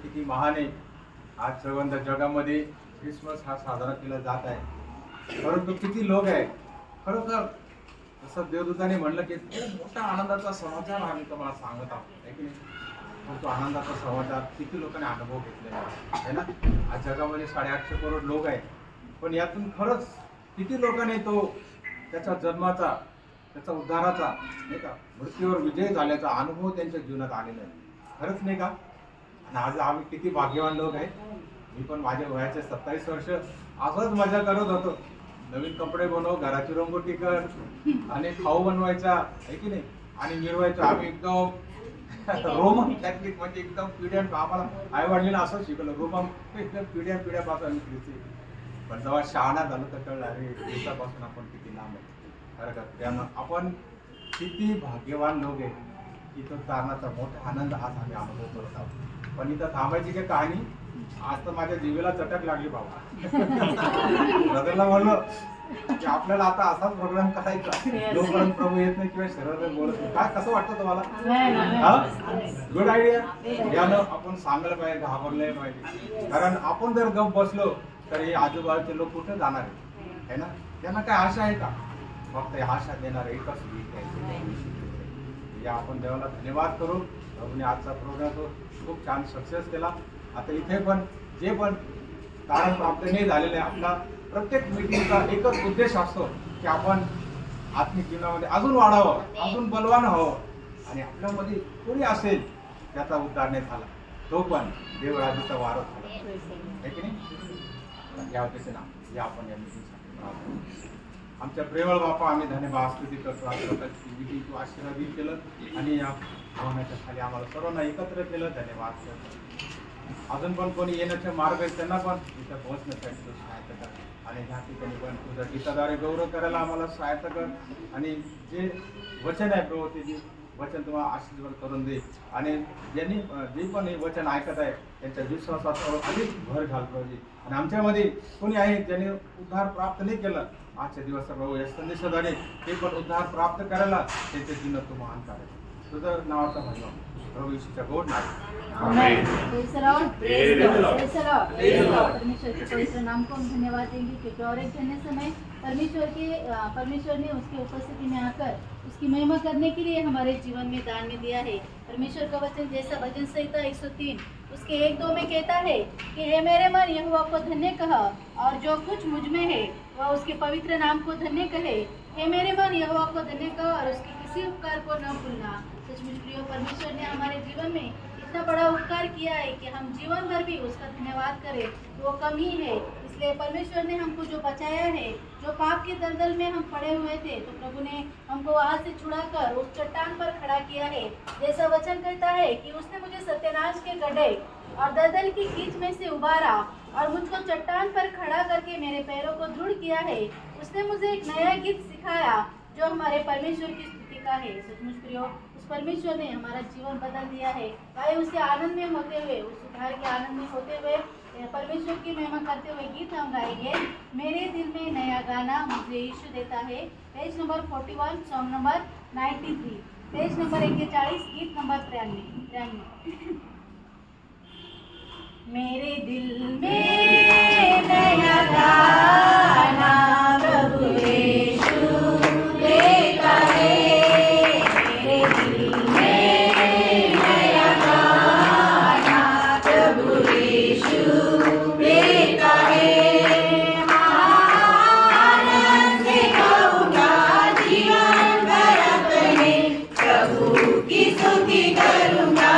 किती महान आहे। आज सर्वंद जगामध्ये क्रिसमस हा साजरा केला जात आहे, परंतु किती लोक आहे खरोखर जसं देवदूताने म्हणलं की मोठा आनंदाचा समाचार आम्ही तुम्हाला सांगत आहोत आहे की नाही। तो आनंदाचा समाचार किती लोकांनी अनुभव घेतलेला आहे ना। आज जगामध्ये 850 करोड लोक आहेत, पण यातून खरंच किती लोकांनी तो त्याच्या जन्माचा त्याचा उद्धाराचा नाही का मृत्यूवर विजय झाल्याचा अनुभव त्यांच्या जीवनात आलेला आहे, खरंच नाही का। आणि आज आम्ही किती भाग्यवान लोक आहेत। मी पण माझ्या वयाचे 27 वर्ष असंच मजा करत होतो, नवीन कपडे बनव, घराची रंगोटी कर आणि खाऊ बनवायचा आहे की नाही, आणि मिरवायचं। आम्ही एकदम रोमन कॅथलिक म्हणजे एकदम पिढ्या, आम्हाला आई वडिलांना असं शिकवलं रोमन एकदम पिढ्या पासून आम्ही ख्रिस्ती। पण जेव्हा शहाणा झालं तर कळलं अरे ख्रिस्तापासून आपण किती लांब आहे खरं। त्यामुळे आपण किती भाग्यवान लोक आहे की तो कारणाचा मोठा आनंद आज आम्ही अनुभव करत आहोत। पण इथं थांबायची काय कहाणी, आज तर माझ्या जीवेला चटक लागली बाबा। ब्रदरला म्हणलो की आपल्याला आता असाच प्रोग्राम करायचा जोपर्यंत प्रभू येत नाही किंवा शरीराला बोलत नाही। काय कसं वाटतं तुम्हाला? Good idea. यानं आपण सांगायला पाहिजे, घाबरले पाहिजे, कारण आपण जर गप बसलो तर हे आजूबाजूचे लोक कुठे जाणार आहे ना। त्यांना काय आशा आहे का? फक्त आशा देणार एकच गीत आहे। या आपण देवाला धन्यवाद करू, प्रभूने आजचा प्रोग्राम तो खूप छान सक्सेस केला। आता इथे पण जे पण कारण प्राप्त नाही झालेलं आहे, आपला प्रत्येक मीटिंगचा एकच उद्देश असतो की आपण आत्मिक जीवनामध्ये अजून वाढावं, अजून बलवान व्हावं, आणि आपल्यामध्ये कोणी असेल त्याचा उद्धार नाही झाला तो पण देवराजाचा वारस झाला आहे की नाही। या उद्देशाने या आपण या मीटिंगसाठी प्रार्थना। आमच्या प्रेमळ बापा, आम्ही धन्यवाद स्तुती करतो आज मीटिंग तू आशीर्वादित केलं आणि या भवनाच्या खाली आम्हाला सर्वांना एकत्र केलं, धन्यवाद करतो। अजून पण कोणी येण्याचे मार्ग आहेत त्यांना पण इथं पोहोचण्यासाठी तू सहायता कर, आणि ह्या ठिकाणी पण तुझ्या गीताद्वारे गौरव करायला आम्हाला सहायता कर, आणि जे वचन आहे प्रभू ते वचन तुम्हाला आशीर्वाद करून दे, आणि ज्यांनी जे पण हे वचन ऐकत आहे त्यांच्या विश्वासावर अधिक भर घाल पाहिजे। आणि आमच्यामध्ये कोणी आहे ज्यांनी उद्धार प्राप्त नाही केलं, आजच्या दिवस प्रभू या संदेशाद्वारे ते पण उद्धार प्राप्त करायला त्यांच्या जीवनात तू महान कार्य तुझं नावाचा महिमा प्रभू येशूच्या गोड नाव आमेन। परमेश्वर के पवित्र नाम को हम धन्यवाद देंगे क्योंकि और एक धन्य समय परमेश्वर ने उसकी उपस्थिति में आकर उसकी महिमा करने के लिए हमारे जीवन में दान में दिया है। परमेश्वर का वचन जैसा भजन संहिता 103 उसके 1-2 में कहता है कि हे मेरे मन यहोवा को धन्य कह, और जो कुछ मुझ में है वह उसके पवित्र नाम को धन्य कहे। हे मेरे मन यहोवा को धन्य कह और उसके किसी उपकार को न भूलना। सचमुच प्रिय, परमेश्वर ने हमारे जीवन में इतना बड़ा उपकार किया है कि हम जीवन भर भी उसका धन्यवाद करें वो कम ही है। इसलिए परमेश्वर ने हमको जो बचाया है, जो पाप के दलदल में हम पड़े हुए थे, तो प्रभु ने हमको वहाँ से छुड़ाकर उस चट्टान पर खड़ा किया है। जैसा वचन कहता है कि उसने मुझे सत्यानाश के गड्ढे और दलदल की कीच में से उबारा और मुझको चट्टान पर खड़ा करके मेरे पैरों को दृढ़ किया है। उसने मुझे एक नया गीत सिखाया जो हमारे परमेश्वर की स्तुति का है। सचमुच प्रियो, उस परमेश्वर ने हमारा जीवन बदल दिया है। आए उसे आनंद में होते हुए, उस उद्धार के आनंद में होते हुए परमेश्वर की महिमा करते हुए गीत हम गाएंगे। मेरे दिल में नया गाना मुझे यीशु देता है, page number 41, song number 93, page number 41, गीत नंबर 93। मेरे दिल में नया गाना प्रभु यीशु देता है। मेरे दिल में नया गाना प्रभु यीशु देता है। आनंद से गाऊंगा जीवन भर अपने प्रभु की स्तुति करूंगा।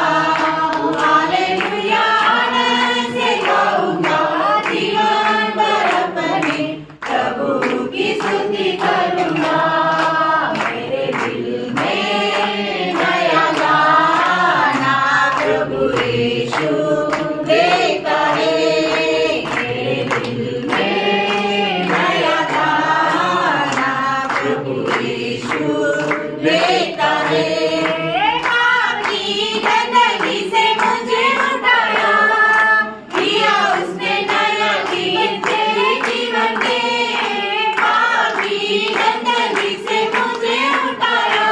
हालेलुया। आनंद से गाऊंगा जीवन भर अपने प्रभु की स्तुति करूंगा। मेरे दिल में नया गाना प्रभु यीशु देता है। मेरे दिल में नया गाना प्रभु यीशु देता है। आपकी गंदगी से मुझे उठाया, दिया उसने नया गीत तेरे जीवन में। आपकी गंदगी से मुझे उठाया,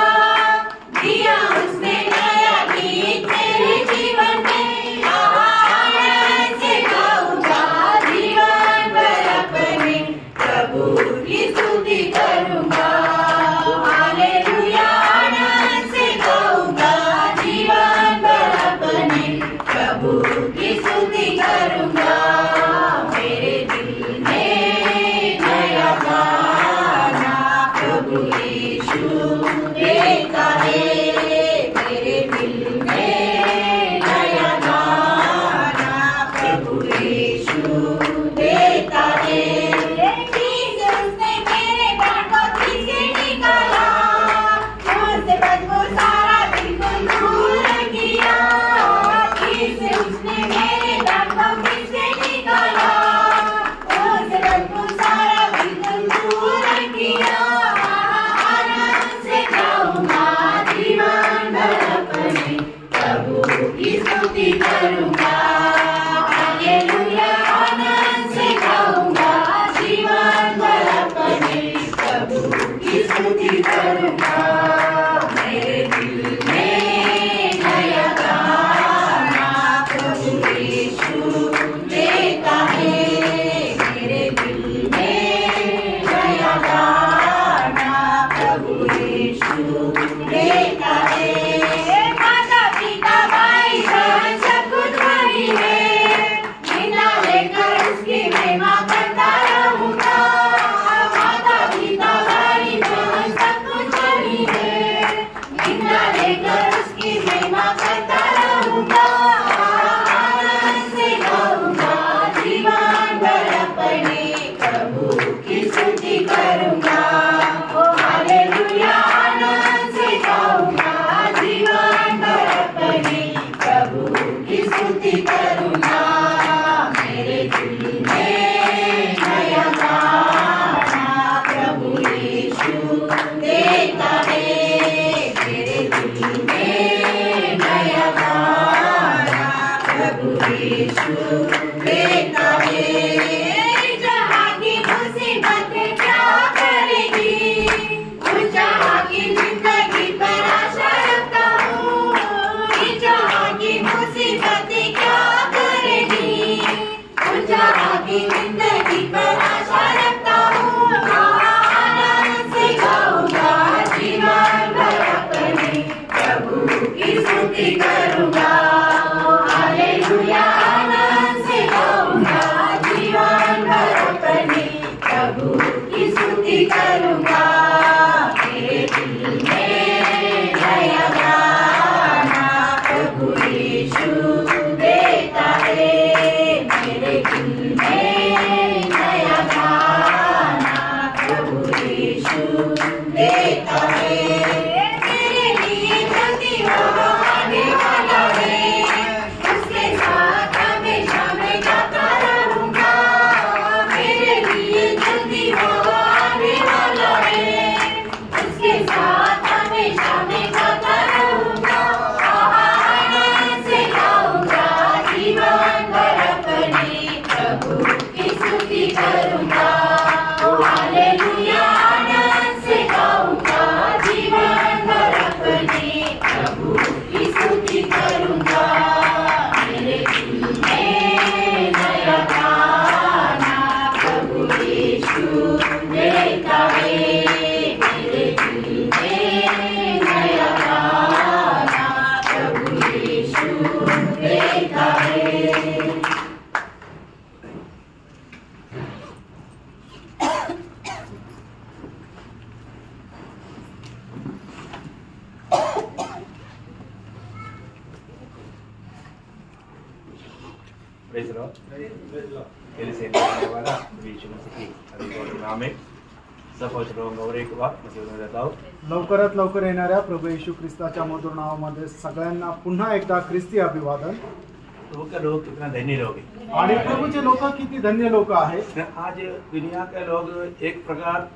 दिया उसने नया गीत तेरे जीवन में। स्तुति करूंगा, हालेलुया आनंद से गाऊंगा, जीवन भर अपने प्रभु की स्तुति करूंगा। मेरे दिल में नया गाना प्रभु यीशु देता है, मेरे दिल में नया गाना प्रभु यीशु देता है। माता पिता भाई बहन सब कुछ वही है, बिना लेकर उसकी महिमा करता रहूंगा। माता पिता भाई बहन सब कुछ वही है, बिना लेकर उसकी महिमा करता रहूंगा। आनंद से गाऊंगा, जीवन भर अपने प्रभु की स्तुति करूंगा। ओ हालेलुया आनंद से गाऊंगा, जीवन भर अपने प्रभु की स्तुति करूंगा। मेरे दिल में नया गाना प्रभु यीशु देता है, मेरे दिल में नया गाना प्रभु यीशु देता है। जहाँ की मुसीबतें क्या करेगी, उस जहाँ की जिंदगी पर आशा रखता हूँ। जहाँ की मुसीबतें क्या करेगी, उस जहाँ की जिंदगी पर आशा रखता हूँ। आनंद से गाऊंगा, जीवन भर अपने प्रभु की स्तुति करूंगा। हालेलुया आनंद से गाऊंगा, जीवन भर अपने प्रभु की स्तुति करूंगा। मेरे दिल में नया गाना प्रभु यीशु देता है, मेरे दिल में नया गाना प्रभु यीशु देता है। मेरे लिए जल्दी वो आने वाला है, उसके साथ हमेशा मैं जाता रहूंगा। मेरे लिए जल्दी वो आने वाला है, उसके साथ हमेशा मैं जाता रहूंगा। आनंद से गाऊंगा, जीवन भर अपने प्रभु की स्तुति करूंगा। ओ हालेलुया आनंद से गाऊंगा, जीवन भर अपने प्रभु की स्तुति करूंगा। मेरे दिल में नया गाना प्रभु यीशु देता है, मेरे दिल में नया गाना प्रभु यीशु देता है। Praise the Lord. मेरे से आने वाला यीशु मसीह की अधिक नाम में सब कुछ लोग और एक बार मुझे देता हूँ। लवकरात लवकर येणाऱ्या प्रभू येशू ख्रिस्ताच्या मधुर नावामध्ये सगळ्यांना पुन्हा एकदा ख्रिस्ती अभिवादन। प्रभु के लोग कितना धन्य लोग हैं। आणि प्रभूचे लोक किती धन्य लोक आहेत। आज दुनिया के लोग एक प्रकार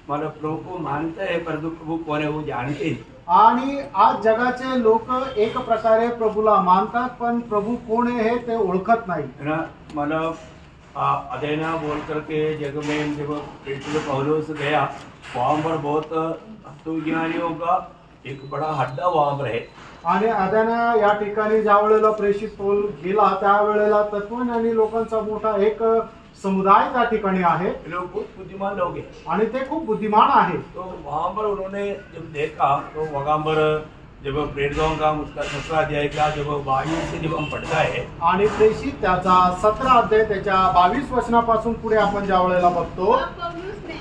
मतलब प्रभु को मानते हैं परंतु प्रभु कौन है वो जानते नहीं। आणि आज जगाचे लोक एक प्रकारे प्रभूला मानतात पण प्रभू कोण आहे हे ते ओळखत नाही। है ना, मतलब अदेना बोल करके जग में जब प्रेरित पौलुस गया वहाँ पर बहुत तत्वज्ञानियों का एक बड़ा हड्डा वहाँ पर है। आणि अदाना या ठिकाणी ज्या वेळेला प्रेषित पौल गेला त्यावेळेला तत्वज्ञानी लोकांचा मोठा एक समुदाय त्या ठिकाणी आहे। लोग बहुत बुद्धिमान लोग हैं आणि ते खूप बुद्धिमान आहे। तो वहाँ पर उन्होंने जब देखा तो वहाँ पर जब प्रेरितों का उसका 17 अध्याय का जब 22 से जब हम पढ़ता है आणि प्रेषित त्याचा 17 अध्याय त्याच्या 22 वचनापासून पुढे आपण ज्या वेळेला बघतो पौलुस ने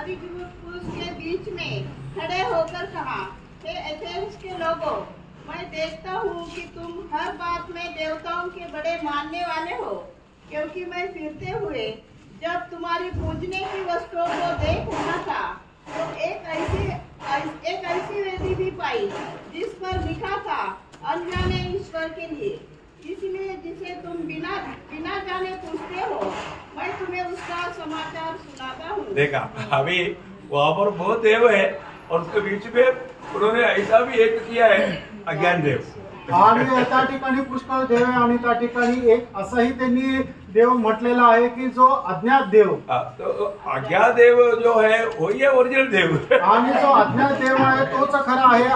अरियुपगुस के बीच में खड़े होकर कहा, हे एथेंस के लोगों, मैं देखता हूँ कि तुम हर बात में देवताओं के बड़े मानने वाले हो, क्योंकि मैं फिरते हुए जब तुम्हारी पूजने की वस्तुओं को देख रहा था तो एक ऐसी वेदी भी पाई जिस पर लिखा था अनजाने ईश्वर के लिए, इसलिए जिसे तुम बिना जाने पूछते हो, मैं तुम्हें उसका समाचार सुनाता हूँ। देखा अभी वहाँ पर बहुत देव है और उसके बीच में उन्होंने ऐसा भी एक किया है अज्ञान देव। आणि त्या ठिकाणी पुष्कळ देव आहे आणि त्या ठिकाणी एक असंही त्यांनी देव म्हटलेला आहे की जो अज्ञात देव, तो अज्ञात देव जो है वही है ओरिजिनल देव, आणि जो अज्ञात देव आहे तोच खरा आहे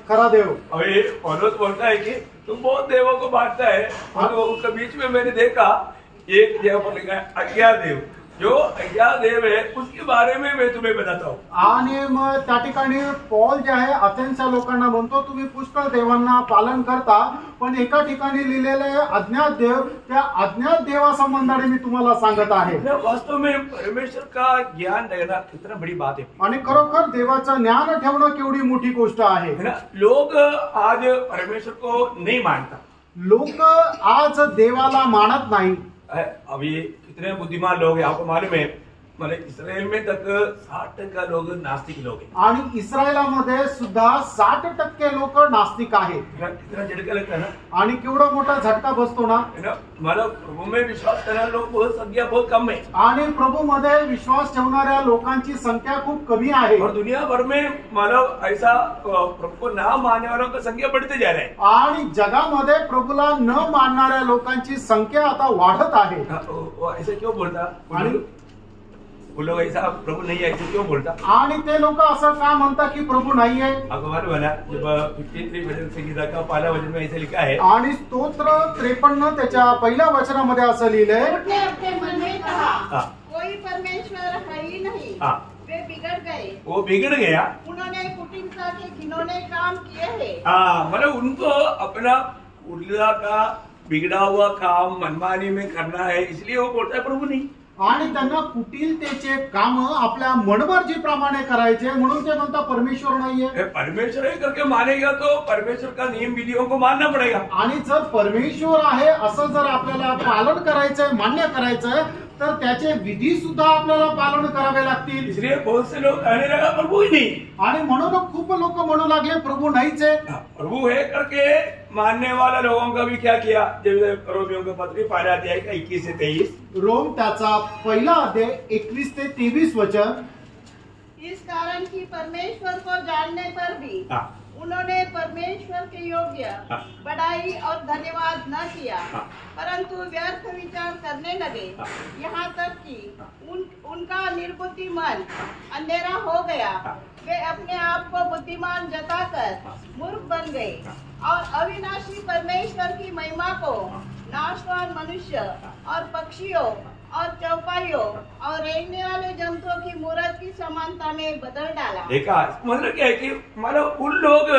खरा देव. अभी पौलुस बोलता है कि तुम बहुत देवों को बांटता है, और उनके बीच में मैंने देखा एक जो लिखा है अज्ञात देव, जो अज्ञात देव है उसके बारे में मैं तुम्हें बताता हूँ. आणि मग त्या ठिकाणी पॉल जे आहे अथेन्सच्या लोकांना म्हणतो तुम्ही पुष्कळ देवांना पालन करता, पण एका ठिकाणी लिहिलेलं आहे अज्ञात देव, त्या अज्ञात देवासंबंधाने मी तुम्हाला सांगत आहे. वास्तव में परमेश्वर का ज्ञान रहना कितना बड़ी बात है. आणि खरोखर देवाचं ज्ञान ठेवणं केवढी मोठी गोष्ट आहे. लोग आज परमेश्वर को नहीं मानता, लोक आज देवाला मानत नाही. अभी कितने बुद्धिमान लोग हैं आपको मालूम है, मतलब इसराइल में तक 60% लोग नास्तिक लोग हैं. आणि इस्रायलामध्ये सुद्धा 60% लोक नास्तिक आहेत. कितना झटका लगता है ना, आणि केवढा मोठा झटका बसतो ना. मतलब प्रभु में विश्वास करने लोग बहुत संख्या बहुत कम है, आणि प्रभू मध्ये विश्वास ठेवणाऱ्या लोकांची संख्या खूप कमी आहे. और दुनिया भर में मतलब ऐसा प्रभु को ना मानने वालों की संख्या बढ़ते जा रहा है. आणि जगामध्ये प्रभूला न मानणाऱ्या लोकांची संख्या आता वाढत आहे. ऐसा क्यों बोलता, आणि वो लोग ऐसा प्रभु नहीं है ऐसे क्यों बोलता. आणि ते लोक असं का म्हणतात की प्रभू नाहीये. आपको मालूम है ना, जब 53 भजन संगीता का पहला वचन में ऐसे लिखा है, आणि स्तोत्र 53 त्याच्या पहिल्या वचनामध्ये असं लिहिलंय, उसने अपने मन में कहा हाँ. कोई परमेश्वर है ही नहीं, हाँ. वे बिगड़ गए, वो बिगड़ गया. उन्होंने कुटिलता के घिनौने काम किए हैं. हाँ, मतलब उनको अपना उल्ला का बिगड़ा हुआ काम मनमानी में करना है, इसलिए वो बोलता है प्रभु नहीं. आणि त्यांना कुटिलतेचे काम आपल्या मनमर्जीप्रमाणे करायचे म्हणून ते म्हणतात परमेश्वर नाहीये. परमेश्वर है करके मानेगा तो परमेश्वर का नियम विधियों को मानना पड़ेगा. आणि जर परमेश्वर आहे असं जर आपल्याला पालन करायचंय, मान्य करायचंय, तर त्याचे विधी सुद्धा आपल्याला पालन करावे लागतील. इसलिए बहुत से लोग कहने लगा प्रभु ही नहीं. आणि म्हणून खूप लोक म्हणू लागले प्रभू नाहीच आहे. प्रभु है करके मानने वाला लोगों का भी क्या किया, जब रोमियों का पत्री पहला अध्याय का 21 से 23, रोम त्याचा पहिला अध्याय 21 ते 23 वचन. इस कारण की परमेश्वर को जानने पर भी उन्होंने परमेश्वर के योग्य बड़ाई और धन्यवाद न किया, परंतु व्यर्थ विचार करने लगे, यहाँ तक कि उनका निर्बुद्धि मन अंधेरा हो गया. वे अपने आप को बुद्धिमान जताकर मूर्ख बन गए और अविनाशी परमेश्वर की महिमा को नाशवान मनुष्य और पक्षियों और चौपाइयों और रेंगने वाले जंतुओं की मूर्त की समानता में बदल डाला. देखा, मतलब क्या है कि मतलब उन लोग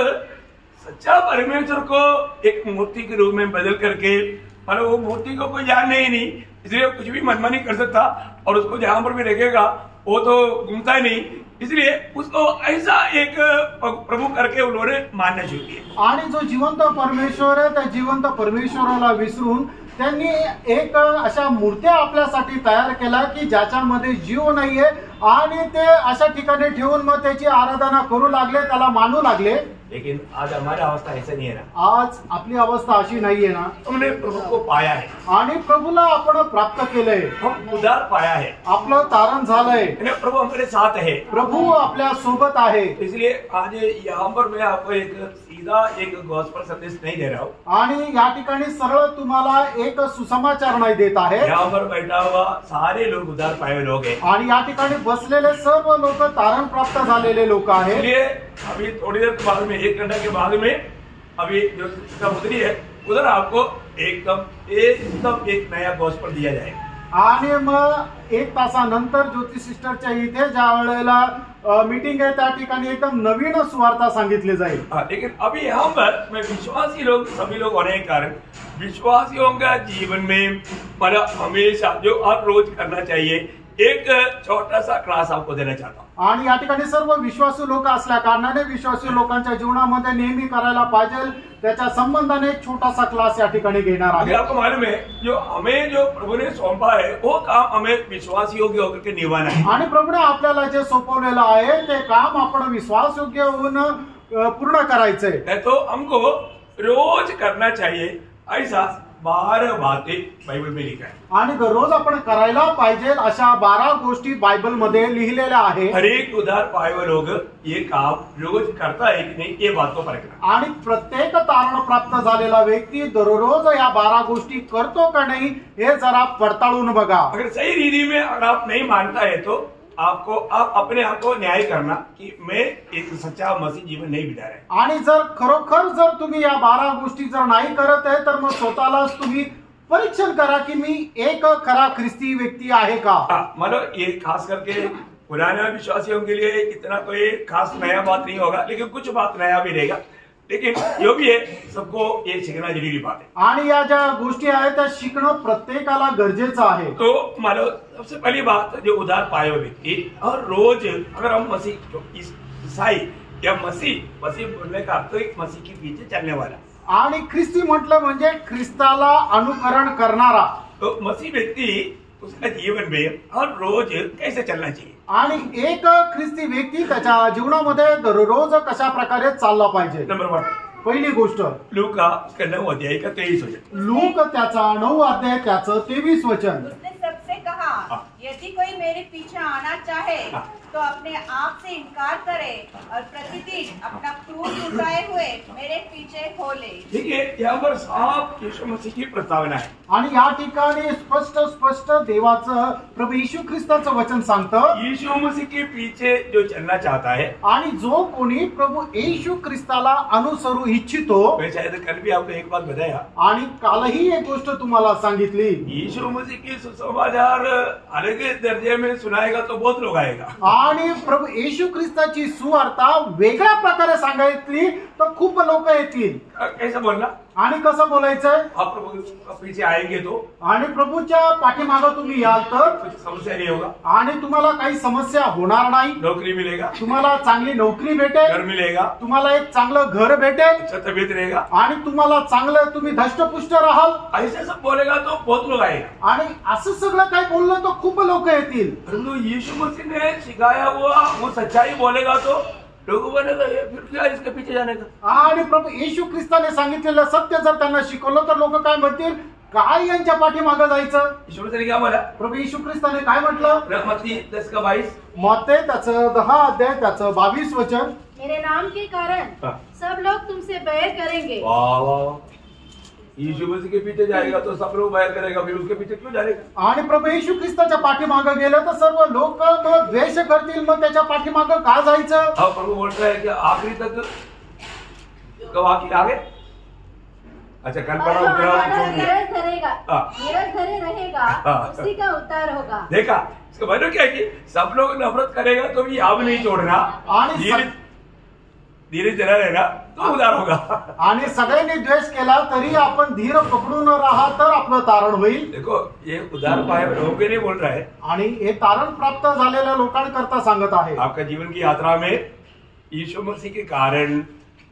सच्चा परमेश्वर को एक मूर्ति के रूप में बदल करके, मतलब वो मूर्ति को कोई जानने ही नहीं, इसलिए कुछ भी मनमानी कर सकता, और उसको जहां पर भी रखेगा वो तो घूमता ही नहीं, इसलिए उसको ऐसा एक प्रभू करके उन्होंने मानना शुरू किया. आणि जो जिवंत परमेश्वर आहे त्या जिवंत परमेश्वराला विसरून त्यांनी एक अशा मूर्त्या आपल्यासाठी तयार केल्या की ज्याच्यामध्ये जीव नाहीये, आणि ते अशा ठिकाणी ठेवून मग त्याची आराधना करू लागले, त्याला मानू लागले. लेकिन आज हमारा अवस्था ऐसा नहीं है ना. आज आपली अवस्था अशी नाहीये ना. हमने प्रभु को पाया है, आणि प्रभूला आपण प्राप्त केलंय, हम उद्धार पाया है, आपलं तारण झालंय, प्रभु हमारे साथ है, प्रभू आपल्या सोबत आहे. इसलिए आज यहाँ पर मैं आपको एक सीधा एक गॉस्पेल संदेश नहीं दे रहा हूँ. आणि या ठिकाणी सरळ तुम्हाला एक सुसमाचार नाही देत आहे. यहाँ पर बैठा हुआ सारे लोग उद्धार पाए हुए लोग हैं, आणि या ठिकाणी बसलेले सर्व लोक तारण प्राप्त झालेले लोक आहेत. इसलिए अभी थोड़ी देर के बाद में 1 घंटा के बाद में अभी जो समुद्री है उधर आपको एकदम एक नया गॉस्पेल दिया जाएगा. आणि मग 1 तासानंतर ज्योती सिस्टरच्या इथे ज्या वेळेला मीटिंग आहे त्या ठिकाणी एकदम नवीन सुवार्ता सांगितली जाईल. लेकिन अभी यहाँ पर मैं विश्वासी लोग सभी लोग होने के कारण विश्वासियों का जीवन में मतलब हमेशा जो हर रोज करना चाहिए एक छोटा सा क्लास आपको देना चाहता हूँ. आणि या ठिकाणी सर्व विश्वासू लोक असल्या कारणाने विश्वासू लोकांच्या जीवनामध्ये नेहमी करायला पाहिजे त्याच्या संबंधाने एक छोटासा क्लास या ठिकाणी घेणार आहे. आपको मालूम है जो प्रभु ने सौंपा है वो काम हमें विश्वास योग्य होकर के निभाना है. आणि प्रभूने आपल्याला जे सोपवलेलं आहे ते काम आपण विश्वास योग्य होऊन पूर्ण करायचंय. तो हमको रोज करना चाहिए ऐसा 12 बातें बाइबल में लिखा है। आणि दररोज आपण करायला पाहिजे अशा 12 गोष्टी बायबल मध्ये लिहिलेल्या आहेत। हर एक उद्धार पाए हुए लोग ये काम रोज करता है कि नहीं, ये बात को परखना। आणि प्रत्येक तारण प्राप्त झालेला व्यक्ती दररोज या 12 गोष्टी करतो का नाही हे जरा पडताळून बघा। अगर सही रीति में अगर आप नहीं मानता है तो आप अपने आप को न्याय करना कि मैं एक सच्चा मसीह जीवन नहीं बिता रहा है। आणि जर खरोखर जर तुम्ही या 12 गोष्टी जर नाही करत आहे तर मग स्वतःलाच तुम्ही परीक्षण करा की मी एक खरा ख्रिस्ती व्यक्ती आहे का। मतलब ये खास करके पुराने विश्वासियों के लिए इतना कोई खास नया बात नहीं होगा, लेकिन कुछ बात नया भी रहेगा, लेकिन जो भी है सबको ये सीखना जरूरी बात है। आणि या ज्या गोष्टी आहेत त्या शिकणं प्रत्येकाला गरजेचं आहे। तो मानो सबसे पहली बात जो उद्धार पाए हुए व्यक्ति और रोज अगर हम मसीह जो ईसाई या मसीह बोलने का अर्थ एक मसीह के पीछे चलने वाला आणि ख्रिस्ती म्हटलं म्हणजे ख्रिस्ताला अनुकरण करणारा। तो मसीह व्यक्ति उसका जीवन में और रोज कैसे चलना चाहिए आणि एक ख्रिस्ती व्यक्ती त्याच्या जीवनामध्ये दररोज कशा प्रकारे चालला पाहिजे। नंबर 1 पहिली गोष्ट लूका उसका 9 अध्याय का 23 वचन। लूक त्याचा 9 अध्याय त्याचं 23 वचन। उसने सबसे कहा, यदि कोई मेरे पीछे आना चाहे तो अपने आप से इनकार करे और प्रतिदिन अपना क्रूस उठाए हुए मेरे पीछे हो ले। देखिए यहाँ पर साफ यीशु मसीह की प्रस्तावना है आणि या ठिकाणी स्पष्ट देवाचं प्रभू येशू ख्रिस्ताचं वचन सांगतं यीशु मसीह के पीछे जो चलना चाहता है आणि जो कोणी प्रभू येशू ख्रिस्ताला अनुसरू इच्छितो। मैं शायद कल भी आपको एक बात बताया आणि कालही एक गोष्ट तुम्हाला सांगितली, यीशु मसीह की सुसमाचार अलग दर्जे में सुनाएगा तो बहुत लोग आएगा आणि प्रभू येशू ख्रिस्ताची सुवार्ता वेगळ्या प्रकारे सांगितली तर खूप लोक येतील। कैसे बोलना आणि कसं बोलायचंय, आप प्रभु के पीछे आएंगे तो आणि प्रभूच्या पाठीमागं तुम्ही याल तर कुछ समस्या नहीं होगा, आणि तुम्हाला काही समस्या होणार नाही। नौकरी मिलेगा, तुम्हाला चांगली नोकरी घर भेटेल, मिलेगा, तुम्हाला एक चांगलं घर भेटेल अच्छा तबीयत रहेगा, आणि तुम्हाला चांगलं तुम्ही धष्टपुष्ट राहाल। ऐसे सब बोलेगा तो बहुत लोग आएगा। आणि असं सगळं काही बोललं तर खूप लोक येतील। परंतु यीशु मसीह ने सिखाया हुआ वो सच्चाई बोलेगा तो लोगों बोलेगा ये फिर क्या इसके पीछे जाने का। आणि प्रभू येशू ख्रिस्ताने सांगितलेलं सत्य जर त्यांना शिकवलं तर लोक काय म्हणतील, काय यांच्या पाठीमागं जायचं। यीशु मसीह ने क्या बोला, प्रभू येशू ख्रिस्ताने काय म्हटलं, मत्ती 10 का 22 मत्ते त्याचं 10 अध्याय त्याचं 22 वचन। मेरे नाम के कारण सब लोग तुमसे बैर करेंगे। वाह वाह, यीशु मसीह के पीछे जाएगा तो सब लोग बैर करेगा, फिर उसके पीछे क्यों जाएगा। आणि प्रभू येशू ख्रिस्ताच्या पाठीमागं गेलं तर सर्व लोक मग द्वेष करतील, मग त्याच्या पाठीमागं का जायचं। अब प्रभु बोलता है कि आखिरी तक गवाह की आगे अच्छा कल पढ़ा धीरज धरेगा, हाँ। धीरज धरे रहेगा, उसी का उद्धार होगा। देखा इसका मतलब क्या है कि सब लोग नफरत करेगा तो भी अब नहीं छोड़ना, आणि धीरे धीरे रहना तो उद्धार होगा। आणि सगळ्यांनी द्वेष केला तरी आपण धीर पकडून राहा तर आपलं तारण होईल। देखो ये उद्धार पाए लोगों के लिए बोल रहा है, आणि हे तारण प्राप्त झालेल्या लोकांकरता सांगत आहे। आपका जीवन की यात्रा में यीशु मसीह के कारण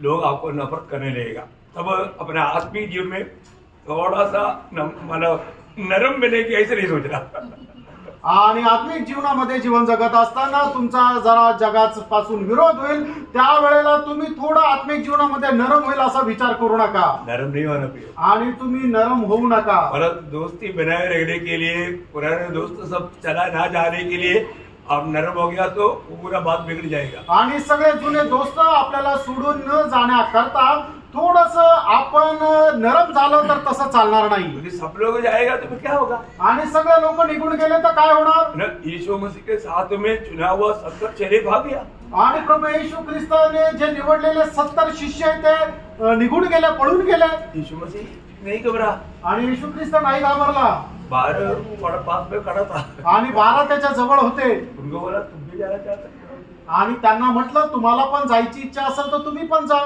लोग आपको नफरत करने लगेगा, तब अपने आत्मिक जीवन में थोड़ा सा मतलब नरम बने की ऐसे नहीं सोचना। आणि आत्मिक जीवनामध्ये जीवन जगत असताना तुमचा जरा जगापासून विरोध होईल, त्यावेळेला तुम्ही थोडं आत्मिक जीवनामध्ये नरम होईल असा विचार करू नका। नरम नहीं होना चाहिए आणि तुम्ही नरम होऊ नका। और दोस्ती बनाए रखने के लिए, पुराने दोस्त सब चला ना जाने के लिए आप नरम हो गया तो पूरा बात बिगड़ जाएगा। आणि सगळे जुने दोस्त आपल्याला सोडून न जाण्याकरता थोडस आपण नरम झालं तर तसं चालणार नाही। क्योंकि सब लोग जाएगा तो फिर क्या होगा, आणि सगळे लोक निघून गेले तर काय होणार। ना यीशु मसीह के साथ में चुना हुआ 70 चेले भाग गया, आणि प्रभू येशू ख्रिस्ताने जे निवडलेले 70 शिष्य आहेत ते निघून गेले, पळून गेले। यीशु मसीह नहीं घबरा, आणि येशू ख्रिस्त नाही घाबरला। 12 पास में खड़ा था, आणि 12 त्याच्या जवळ होते। उनको बोला तुम भी जाना चाहते हो, आणि त्यांना म्हटलं तुम्हाला पण जायची इच्छा असेल तर तुम्ही पण जा।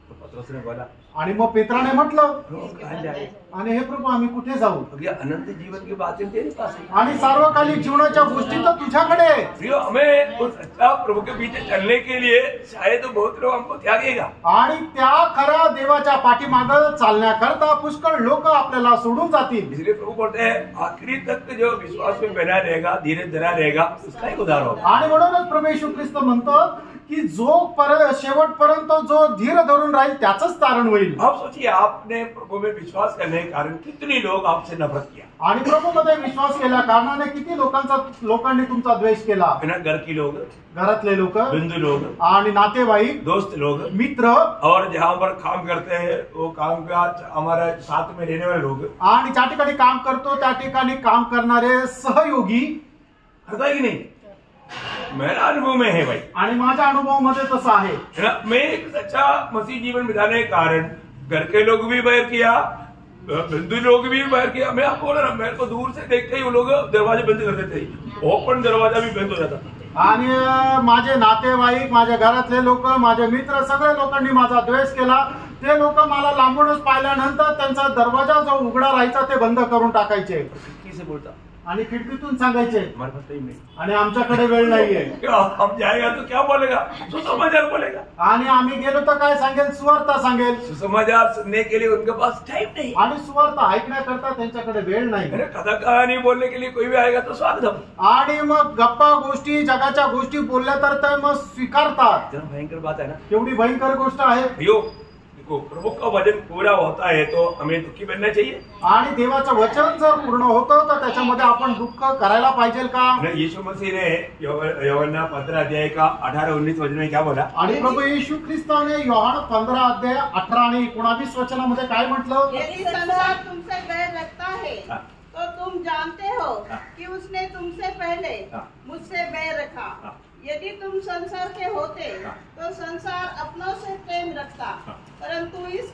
तो पतरस ने बोला आणि मग पेत्राने म्हटलं, कहाँ जाए, आणि हे प्रभू आम्ही कुठे जाऊ। क्योंकि अनंत जीवन की बातें तेरे पास है, आणि सार्वकालिक जीवनाच्या गोष्टी तर तुझ्याकडे आहे। प्रियो हमें उस सच्चा प्रभु के पीछे चलने के लिए शायद बहुत लोग हमको त्यागेगा, आणि त्या खऱ्या देवाच्या पाठीमागं चालण्याकरता पुष्कळ लोक आपल्याला सोडून जातील। इसलिए प्रभु बोलते हैं आखिरी तक जो विश्वास में बना रहेगा, धीरे धरा रहेगा, उसका एक उद्धार होगा। आणि म्हणूनच प्रभू येशू ख्रिस्त म्हणतो की जो शेवटपर्यंत जो धीर धरून राहील त्याचंच तारण होईल। होईल. आप सोचिए, आपने प्रभु में विश्वास करने के कारण कितने लोग आपसे नफरत किया. आणि प्रभूमध्ये विश्वास केल्या कारणाने किती लोकांनी तुमचा द्वेष केला. है ना, घर की लोग, घरातले लोक बंधु लोग, आणि नातेवाईक, दोस्त लोग, मित्र और जहाँ पर काम करते हैं वो काम का हमारे साथ में रहने वाले लोग, आणि ज्या ठिकाणी काम करतो त्या ठिकाणी काम करणारे सहयोगी. होता है कि नहीं? मेरा अनुभव में है भाई. आणि माझ्या अनुभवामध्ये तसं आहे. है ना, मैं एक सच्चा मसीह जीवन बिताने के कारण घर के लोग भी बैर किया, बंधु लोग भी बैर किया. मैं आपको बोला ना, मेरे को दूर से देखते ही वो लोग दरवाजे बंद कर देते, ओपन दरवाजा भी बंद हो जाता. आणि माझे नातेवाईक, माझ्या घरातले लोक, माझे मित्र, सगळ्या लोकांनी माझा द्वेष केला. ते लोक मला लांबूनच पाहिल्यानंतर त्यांचा दरवाजा जो उघडा राहायचा ते बंद करून टाकायचे. किसे बोलता, आणि खिडकीतून सांगायचे हमारे पास टाइम नहीं, आणि आमच्याकडे वेळ नाहीये. हम जाएगा तो क्या बोलेगा, सुसमाचार बोलेगा. आणि आम्ही गेलो तर काय सांगेल, सुवार्ता सांगेल. सुसमाचार सुनने के लिए उनके पास टाइम नहीं. आणि सुवार्ता ऐकण्याकरता त्यांच्याकडे वेळ नाही. अरे कथा कहानी बोलने के लिए कोई भी आएगा तो स्वागतम. आणि मग गप्पा गोष्टी, जगाच्या गोष्टी बोलल्या तर ते मग स्वीकारतात. जरा भयंकर बात है ना. एवढी भयंकर गोष्ट आहे. यो देखो, प्रभु का वचन पूरा होता है तो हमें दुखी बनना चाहिए. आणि देवाचं वचन जर पूर्ण होतं तर त्याच्यामध्ये आपण दुःख करायला पाहिजे का. यीशु मसीह ने यूहन्ना 15 अध्याय का 18-19 वचन में क्या बोला. आणि प्रभू येशू ख्रिस्ताने योहान 15 अध्याय 18 आणि 19 वचनामध्ये काय म्हटलं. यदि संसार तुमसे बैर रखता है तो तुम जानते हो कि उसने तुमसे पहले मुझसे बैर रखा. यदि तुम संसार के होते तो संसार अपनों से प्रेम रखता, परंतु इस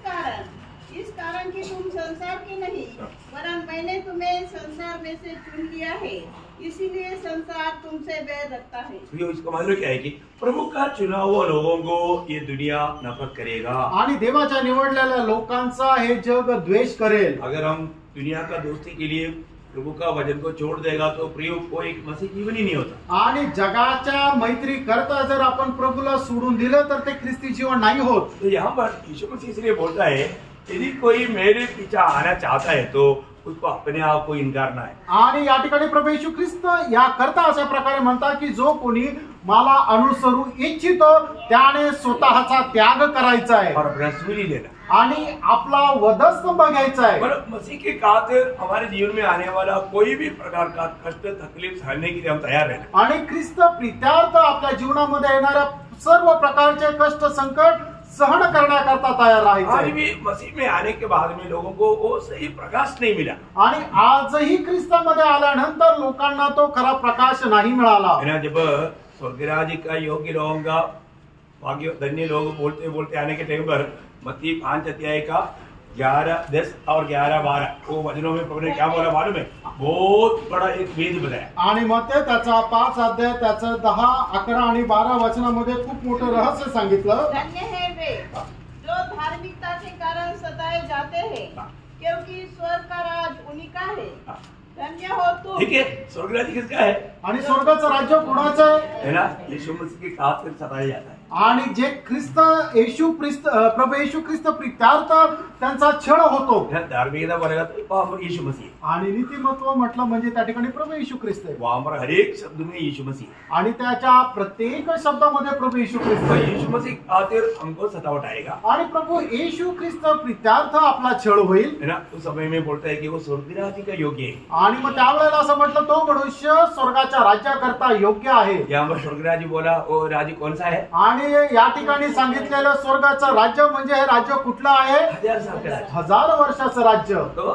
कारण कि तुम संसार के नहीं वरन मैंने तुम्हें संसार में से चुन लिया है, इसीलिए संसार तुमसे बैर रखता है. तो इसका मतलब क्या है कि प्रभु का चुना हुआ लोगों को ये दुनिया नफरत करेगा. आणि देवाच्या निवडलेल्या लोकांचा हे जग द्वेष करेल. अगर हम दुनिया का दोस्ती के लिए प्रभु का वचन को छोड़ देगा तो प्रिय को एक मसीह जीवन ही नहीं होता. आणि जगाच्या मैत्री करता जर आपण प्रभूला सोडून दिलं तर ते ख्रिस्ती जीवन नाही होत. तो यहाँ पर यीशु मसीह इसलिए बोलता है, यदि कोई मेरे पीछे आना चाहता है तो उसको अपने आप को इनकार ना है. आणि या ठिकाणी प्रभू येशू ख्रिस्त या करता अशा प्रकारे म्हणतात की जो कोणी मला अनुसरू इच्छितो त्याने स्वतःचा त्याग करायचा आहे और अपना सूली लेना आणि आपला वधस्तंभ घ्यायचा आहे. पर मसीह के खातिर हमारे जीवन में आने वाला कोई भी प्रकार का कष्ट तकलीफ सहने के लिए हम तैयार रहना. आणि ख्रिस्त प्रित्यार्थ आपल्या जीवनामध्ये येणाऱ्या सर्व प्रकारचे कष्ट संकट सहन करण्याकरता तयार आज राहायचं. भी मसीह में आने के बाद में लोगों को वो सही प्रकाश नहीं मिला. आणि आजही ख्रिस्तामध्ये आल्यानंतर लोकांना तो खरा प्रकाश नाही मिळाला. है ना, जब स्वर्गराज का योग्य लोगों का भाग्य धन्य लोग बोलते बोलते आने के टाइम पर मत्ती 5 अध्याय का 11, 10 और 11, 12 वो वचनों में प्रभु ने क्या बोला मालूम है. बहुत बड़ा एक वेद बताया. आणि मग ते त्याचा 5 अध्याय त्याचं 10, 11 आणि 12 वचनामध्ये खूप मोठं रहस्य सांगितलं. धन्य है वे जो धार्मिकता के कारण सताए जाते हैं, क्योंकि स्वर्ग का राज उन्हीं का है. धन्य हो तुम. ठीक है, स्वर्गराज किसका है. आणि स्वर्गाचं राज्य कोणाचं आहे. है ना, यीशु मसीह के खातिर सताया जाता है. आणि जे प्रभू येशू ख्रिस्त प्रित्यार्थ त्यांचा छळ होतो. धार्मिकता बोलेगा तो वहां पर यीशु मसीह. आणि नीतिमत्व म्हटलं म्हणजे त्या ठिकाणी प्रभू येशू ख्रिस्त आहे. वहां पर हर एक शब्द में यीशु मसीह. आणि त्याच्या प्रत्येक शब्दामध्ये प्रभू येशू ख्रिस्त तो आहे. यीशु मसीह खातिर हमको सतावट आएगा. आणि प्रभू येशू ख्रिस्त प्रित्यार्थ आपला छळ होईल. है ना, उस समय में बोलता है कि वो स्वर्गराज का योग्य है. आणि मग त्यावेळेला असं म्हटलं तो मनुष्य स्वर्गाच्या राज्याकरता योग्य आहे. यहाँ पर स्वर्गराज बोला, वो राज्य कौन सा है. आणि या ठिकाणी सांगितलेलं स्वर्गाचं राज्य म्हणजे हे राज्य कुठलं आहे. 1000 साल का राज्य. 1000 वर्षाचं राज्य. तो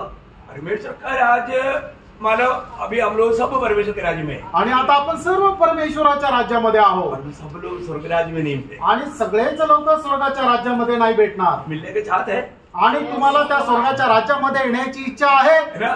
परमेश्वर का राज्य मतलब अभी हम लोग सब परमेश्वर के राज्य में है. आणि आता आपण सर्व परमेश्वराच्या राज्यामध्ये आहोत. और सब लोग स्वर्गराज में नहीं मिलते. आणि सगळेच लोक स्वर्गाच्या राज्यामध्ये नाही भेटणार. मिलने के चाहते हैं. आणि तुम्हाला त्या स्वर्गाच्या राज्यामध्ये येण्याची इच्छा आहे. है ना,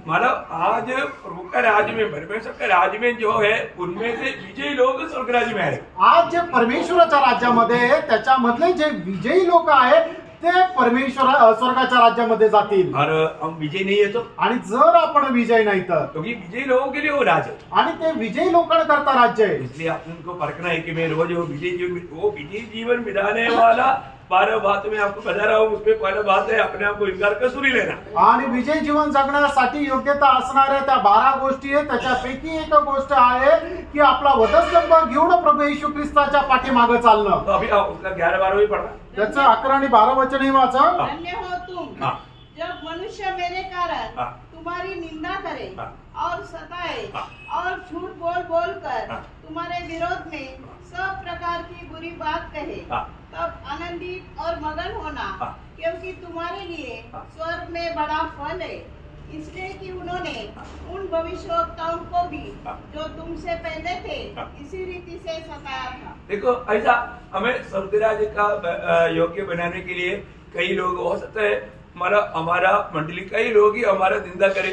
मतलब आज प्रभु का राज्य में परमेश्वर का राज्य में जो है उनमें से विजयी लोग स्वर्गराज में आए. आज जे परमेश्वराच्या राज्यामध्ये त्याच्यामधले जे विजयी लोक आहेत ते स्वर्गाच्या राज्यामध्ये जातील. और हम विजय नहीं है तो. आणि जर आपण विजय नाही तर क्योंकि विजयी लोगों के लिए वो राज है. आणि ते विजयी लोकांकरता राज्य आहे. इसलिए उनको परखना है कि मैं रोज वो विजय जीवन बिताने वाला 12 बात में आपको बता रहा हूँ, उसमें पहला बात है अपने आप को इनकार कर सुनी लेना। आणि विजय जीवन जगण्यासाठी योग्यता असणाऱ्या त्या 12 गोष्टी आहेत. त्याच्यापैकी एक गोष्ट आहे की आपला वधस्तंभ घेऊन प्रभू येशू ख्रिस्ताच्या पाठीमागे चालणं. तो अभी उसका 11-12 भी पढ़ना। त्याचं 11 आणि 12 वचन हे वाचा. धन्य हो तुम हाँ। जब मनुष्य मेरे कारण हाँ। तुम्हारी निंदा करे हाँ। और सताए हाँ। और झूठ बोल बोल कर हाँ। तुम्हारे विरोध में सब प्रकार की बुरी बात कहे, हाँ। तब आनंदित और मगन होना, हाँ। क्योंकि तुम्हारे लिए हाँ। स्वर्ग में बड़ा फल है, इसलिए कि उन्होंने उन भविष्यवक्ताओं को भी हाँ। जो तुमसे पहले थे हाँ। इसी रीति से सताया था। देखो ऐसा हमें स्वर्गराज का योग्य बनाने के लिए कई लोग हो सकता है हमारा मंडली कई लोग ही हमारा निंदा करे,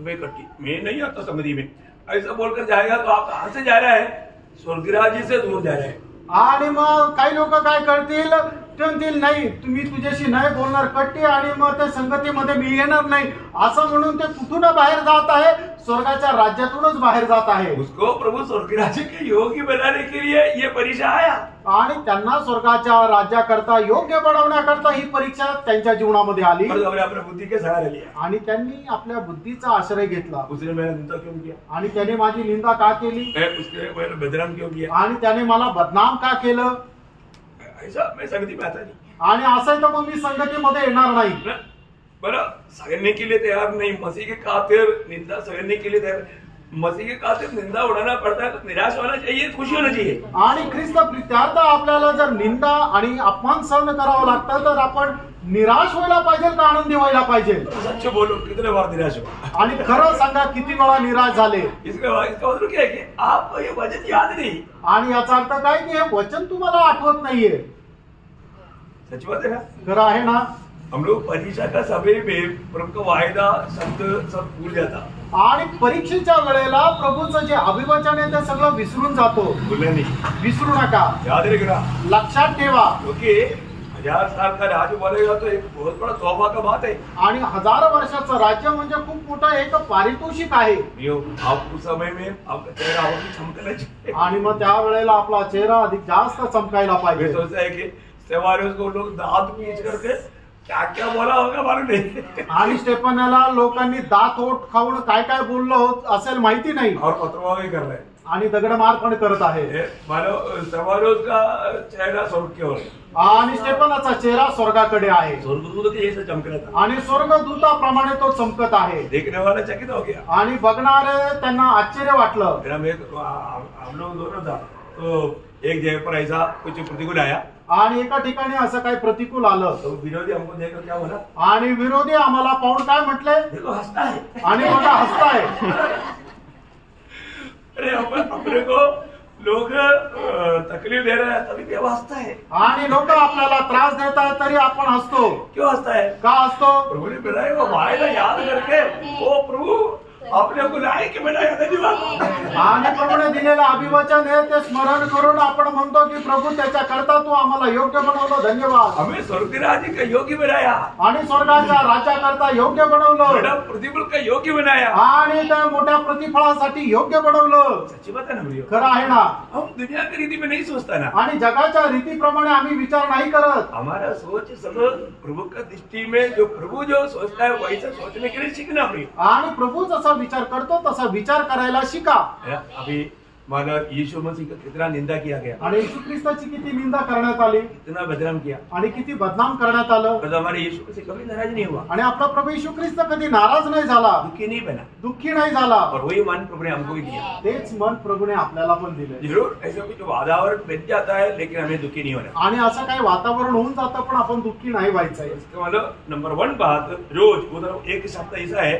मैं कट्टी मैं नहीं आता समझी में, ऐसा बोलकर जाएगा तो आप कहाँ से जा रहा है? स्वर्गराज से दूर जा रहा है। आणि मग काही लोक काय करतील, ते म्हणतील नाही तुम्ही तुझ्याशी नाही बोलणार कट्टी, आणि मग ते संगतीमध्ये मी येणार नाही असं म्हणून ते कुठून बाहेर जात आहे? स्वर्गाच्या राज्यातूनच बाहेर जात आहे. उसको प्रभु स्वर्गराज के योग्य बनाने के लिए ये परीक्षा आया, आणि त्यांना स्वर्गाच्या राज्याकरता योग्य बनवण्याकरता ही परीक्षा त्यांच्या जीवनामध्ये आली. और हमने अपने बुद्धि के सहारा लिया। आणि त्यांनी आपल्या बुद्धीचा आश्रय घेतला. उसने मेरा निंदा क्यों किया? आणि त्याने माझी निंदा का केली? उसने मेरा बदनाम क्यों किया? आणि त्याने मला बदनाम का केलं? ऐसा मैं संगति में आता नहीं। आणि असं तर मग मी संगतीमध्ये येणार नाही. बरं सहने के लिए तैयार नहीं, मसीह के खातिर निंदा सहने के लिए तैयार, मसीह के खातिर निंदा उड़ाना पड़ता है तो निराश होना चाहिए, खुशी होना चाहिए। आणि ख्रिस्त प्रित्यार्थ आपल्याला जर निंदा आणि अपमान सहन करावं लागतं तर आपण निराश व्हायला पाहिजे का आनंदी व्हायला पाहिजे? सच्चे बोलो कितने बार निराश हुआ? आणि खरं सांगा किती वेळा निराश झाले? इसका मतलब क्या है कि आपको ये वचन याद नहीं। आणि याचा अर्थ काय की हे वचन तुम्हाला आठवत नाहीये. सच बात है ना? खरं आहे ना? हम लोग परीक्षा का समय में प्रभु का वायदा शब्द सब भूल जाता, आणि परीक्षेच्या वेळेला प्रभूचं जे अभिवचन आहे ते सगळं विसरून जातो. भूलना नहीं, विसरू नका, याद रखना, लक्षात ठेवा. क्योंकि 1000 साल का राज्य बोलेगा तो एक बहुत बड़ा तोहफा का बात है। आणि 1000 वर्षाचं राज्य म्हणजे खूप मोठं एक पारितोषिक आहे. आप उस समय में आपका चेहरा और भी चमकना चाहिए। आणि मग त्या वेळेला आपला चेहरा अधिक जास्त चमकायला मैं पाहिजे. सोचता है कि सेवारियों को लोग दांत पीच करके क्या क्या बोला होगा मालूम नहीं, आणि स्टेफनाला लोकांनी दात ओठ खाऊन काय काय बोललं होत असेल माहिती नाही, और पत्रवाह भी कर रहे हैं। आणि दगडमार पण करत आहे. मानो सेवारियों का चेहरा स्वर्ग की ओर है, आणि स्टेफनाचा चेहरा स्वर्गाकडे आहे. स्वर्गदूत के जैसे चमक रहा था। आणि स्वर्गदूताप्रमाणे तो चमकत आहे. देखने वाला चकित हो गया। आणि बघणारे त्यांना आश्चर्य वाटलं. फिर हम लोग दोनों था, तो एक जगह पर ऐसा कुछ प्रतिकूल आया, आणि एका ठिकाणी असं काही प्रतिकूल आलं, तो विरोधी हमको देखकर क्या बोला? आणि विरोधी आम्हाला पाहून काय म्हटले? देखो हंसता है। आणि बघा हसताय. अरे अपने को लोग तकलीफ दे रहे हैं तभी भी हंसता है। आणि लोक आपल्याला त्रास देतात तरी आपण हसतो. क्यों हंसता है? का हसतो? प्रभु ने बनाया वो वायदा याद करके, ओ प्रभु आपने बुलाए कि बनाया धन्यवाद। आणि प्रभूने दिलेलं अभिवचन आहे ते स्मरण करून आपण म्हणतो की प्रभू त्याच्या करता तू आम्हाला योग्य बनवलं, धन्यवाद. हमें स्वर्गराज का योग्य बनाया, आणि स्वर्गाच्या राज्याकरता योग्य बनवलं, बड़ा प्रतिफल का योग्य बनाया। आणि त्या मोठ्या प्रतिफळासाठी योग्य बनवलं. सच्ची बात है ना भैया? खरं आहे ना? हम दुनिया की रीति में नहीं सोचता ना, आणि जगाच्या रीतीप्रमाणे आम्ही विचार नाही करत. हमारा सोच सब प्रभु का दृष्टि में जो प्रभु जो सोचता है वैसा सोचने के लिए सीखना भैया। आणि प्रभू जसा विचार करतो तसा विचार करायला शिका. अभी मानो यीशु मसीह का कितना निंदा किया गया, आणि येशू ख्रिस्ताची किती निंदा करण्यात आली, कितना बदनाम किया, आणि किती बदनाम करण्यात आलं. पर हमारे यीशु मसीह कभी नाराज नहीं हुआ, आणि आपला प्रभू येशू ख्रिस्त कधी नाराज नाही झाला, दुखी नहीं बना, दुःखी नाही झाला. और वही मन प्रभु ने हमको भी दिया। तेच मन प्रभूने आपल्याला पण दिले. जरूर ऐसा कुछ वातावरण बन जाता है लेकिन हमें दुखी नहीं होना। आणि असं काही वातावरण होऊन जातं पण आपण दुःखी नाही व्हायचंय. इसका मतलब नंबर 1 बात, रोज उधर एक शब्द ऐसा है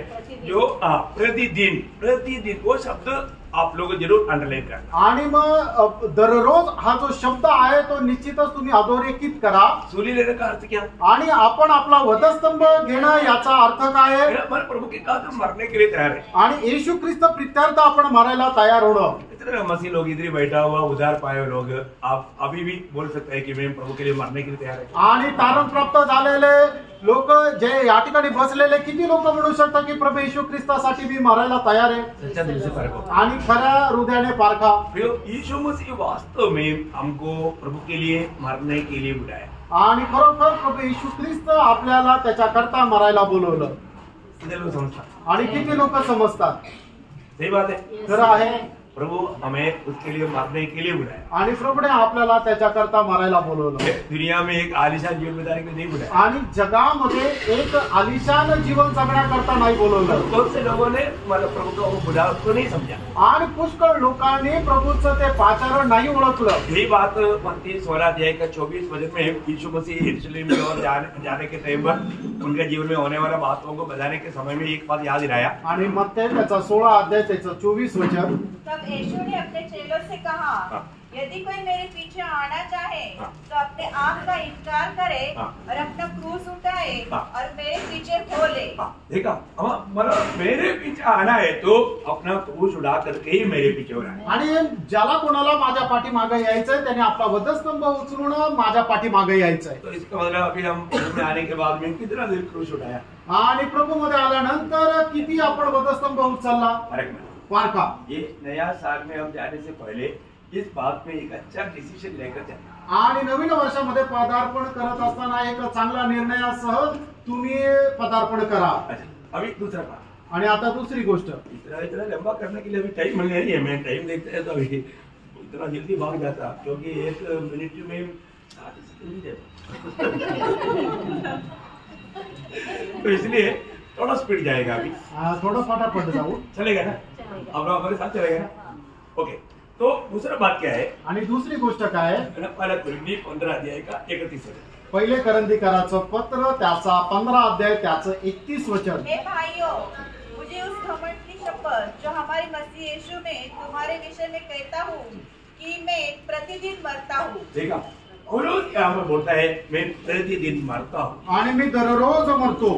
जो प्रतिदिन वो शब्द आप लोग जरूर अंडरलाइन करना। आणि मग दररोज हा जो शब्द आहे तो निश्चितच तुम्ही अधोरेखित करा. सूली लेने का अर्थ क्या? आणि आपण आपला वधस्तंभ घेणं याचा अर्थ काय आहे? मेरा मन प्रभु के खातिर मरने के लिए तैयार है। आणि येशू ख्रिस्त प्रित्यार्थ आपण मरायला तयार होणं. इतने मसीह लोग इधर ही बैठा हुआ उधार पाए हुए लोग, आप अभी भी बोल सकते हैं कि मैं प्रभु के लिए मरने के लिए तैयार है। आणि तारण प्राप्त झालेले लोक जे या ठिकाणी बसलेले किती लोक म्हणू शकतात की प्रभू येशू ख्रिस्तासाठी मी मरायला तयार आहे. सच्चा दिल से परखो। आणि खऱ्या हृदयाने पारखा. यीशु मसीह वास्तव में हमको प्रभु के लिए मरने के लिए बुलाया। आणि खरोखर प्रभू येशू ख्रिस्त आपल्याला त्याच्याकरता मरायला बोलवलं. कितने लोग समझता आणि किती लोक समजतात? सही बात है. खरं आहे. प्रभु हमें उसके लिए मरने के लिए बुलाया. आणि प्रभूने आपल्याला त्याच्याकरता मरायला बोलवलं. दुनिया में एक आलिशान जीवन बिताने के लिए नहीं बुलाया. आणि जगामध्ये एक आलिशान जीवन जगण्याकरता नाही बोलवलं. बहुत से लोगों ने मतलब प्रभु का वो बुला को नहीं समझा. आणि पुष्कळ लोकांनी प्रभूचं ते पाचारण नाही ओळखलं. यही बात मत्ती 16 अध्याय का 24 वचन में यीशु मसीह यरूशलेम की ओर जाने के टाइम पर उनके जीवन में होने वाला बातों को बताने के समय में एक बात याद दिलाया. आणि मत्ती त्याचा 16 अध्याय त्याचं 24 वचन. तब यीशु ने अपने चेलों से कहा, यदि कोई मेरे पीछे आना चाहे तो अपने आप का इनकार करे और अपना क्रूस उठाए और मेरे पीछे हो ले. देखा मतलब मेरे पीछे आना है तो अपना क्रूस उठा करके ही मेरे पीछे होना है. आणि ज्याला कोणाला माझ्या पाठीमागे यायचंय त्याने आपला वधस्तंभ उचलून माझ्या पाठीमागे यायचंय. तो इसका मतलब अभी हम में आने के बाद में कितना देर क्रूस उठाया. आणि प्रभू मध्ये आल्यानंतर किती आपण वधस्तंभ उचलला. पारखा. ये नया साल में हम जाने से पहले इस बात में एक अच्छा डिसीजन लेकर चलना. आणि नवीन वर्षामध्ये पदार्पण करत असताना एक चांगला निर्णयासह तुम्ही पदार्पण करा. अच्छा अभी दूसरा बात. आणि आता दुसरी गोष्ट. इतना लंबा करने के लिए अभी टाइम मिल नहीं है. मैं टाइम देखते हैं तो अभी इतना जल्दी भाग जाता क्योंकि 1 मिनट में 60 सेकंड ही देता. तो इसलिए थोड़ा स्पीड जाएगा अभी. थोडं फटाफट जाऊ. चलेगा ना. अब हमारे साथ चलेगा ना. ओके. तो दूसरा बात क्या है. आणि दुसरी गोष्ट काय आहे. पहला कुरिन्थी 15 अध्याय का 31 वचन. पहिले करंदीकराचं पत्र त्याचा 15 अध्याय त्याचं 31 वचन. हे भाइयों, मुझे उस घमंड की शपथ जो हमारे मसीह यीशु में तुम्हारे विषय में कहता हूँ कि मैं प्रतिदिन मरता हूँ. देखा पौलुस यहाँ पर बोलता है मैं प्रतिदिन मरता हूँ. आणि मी दररोज मरतो.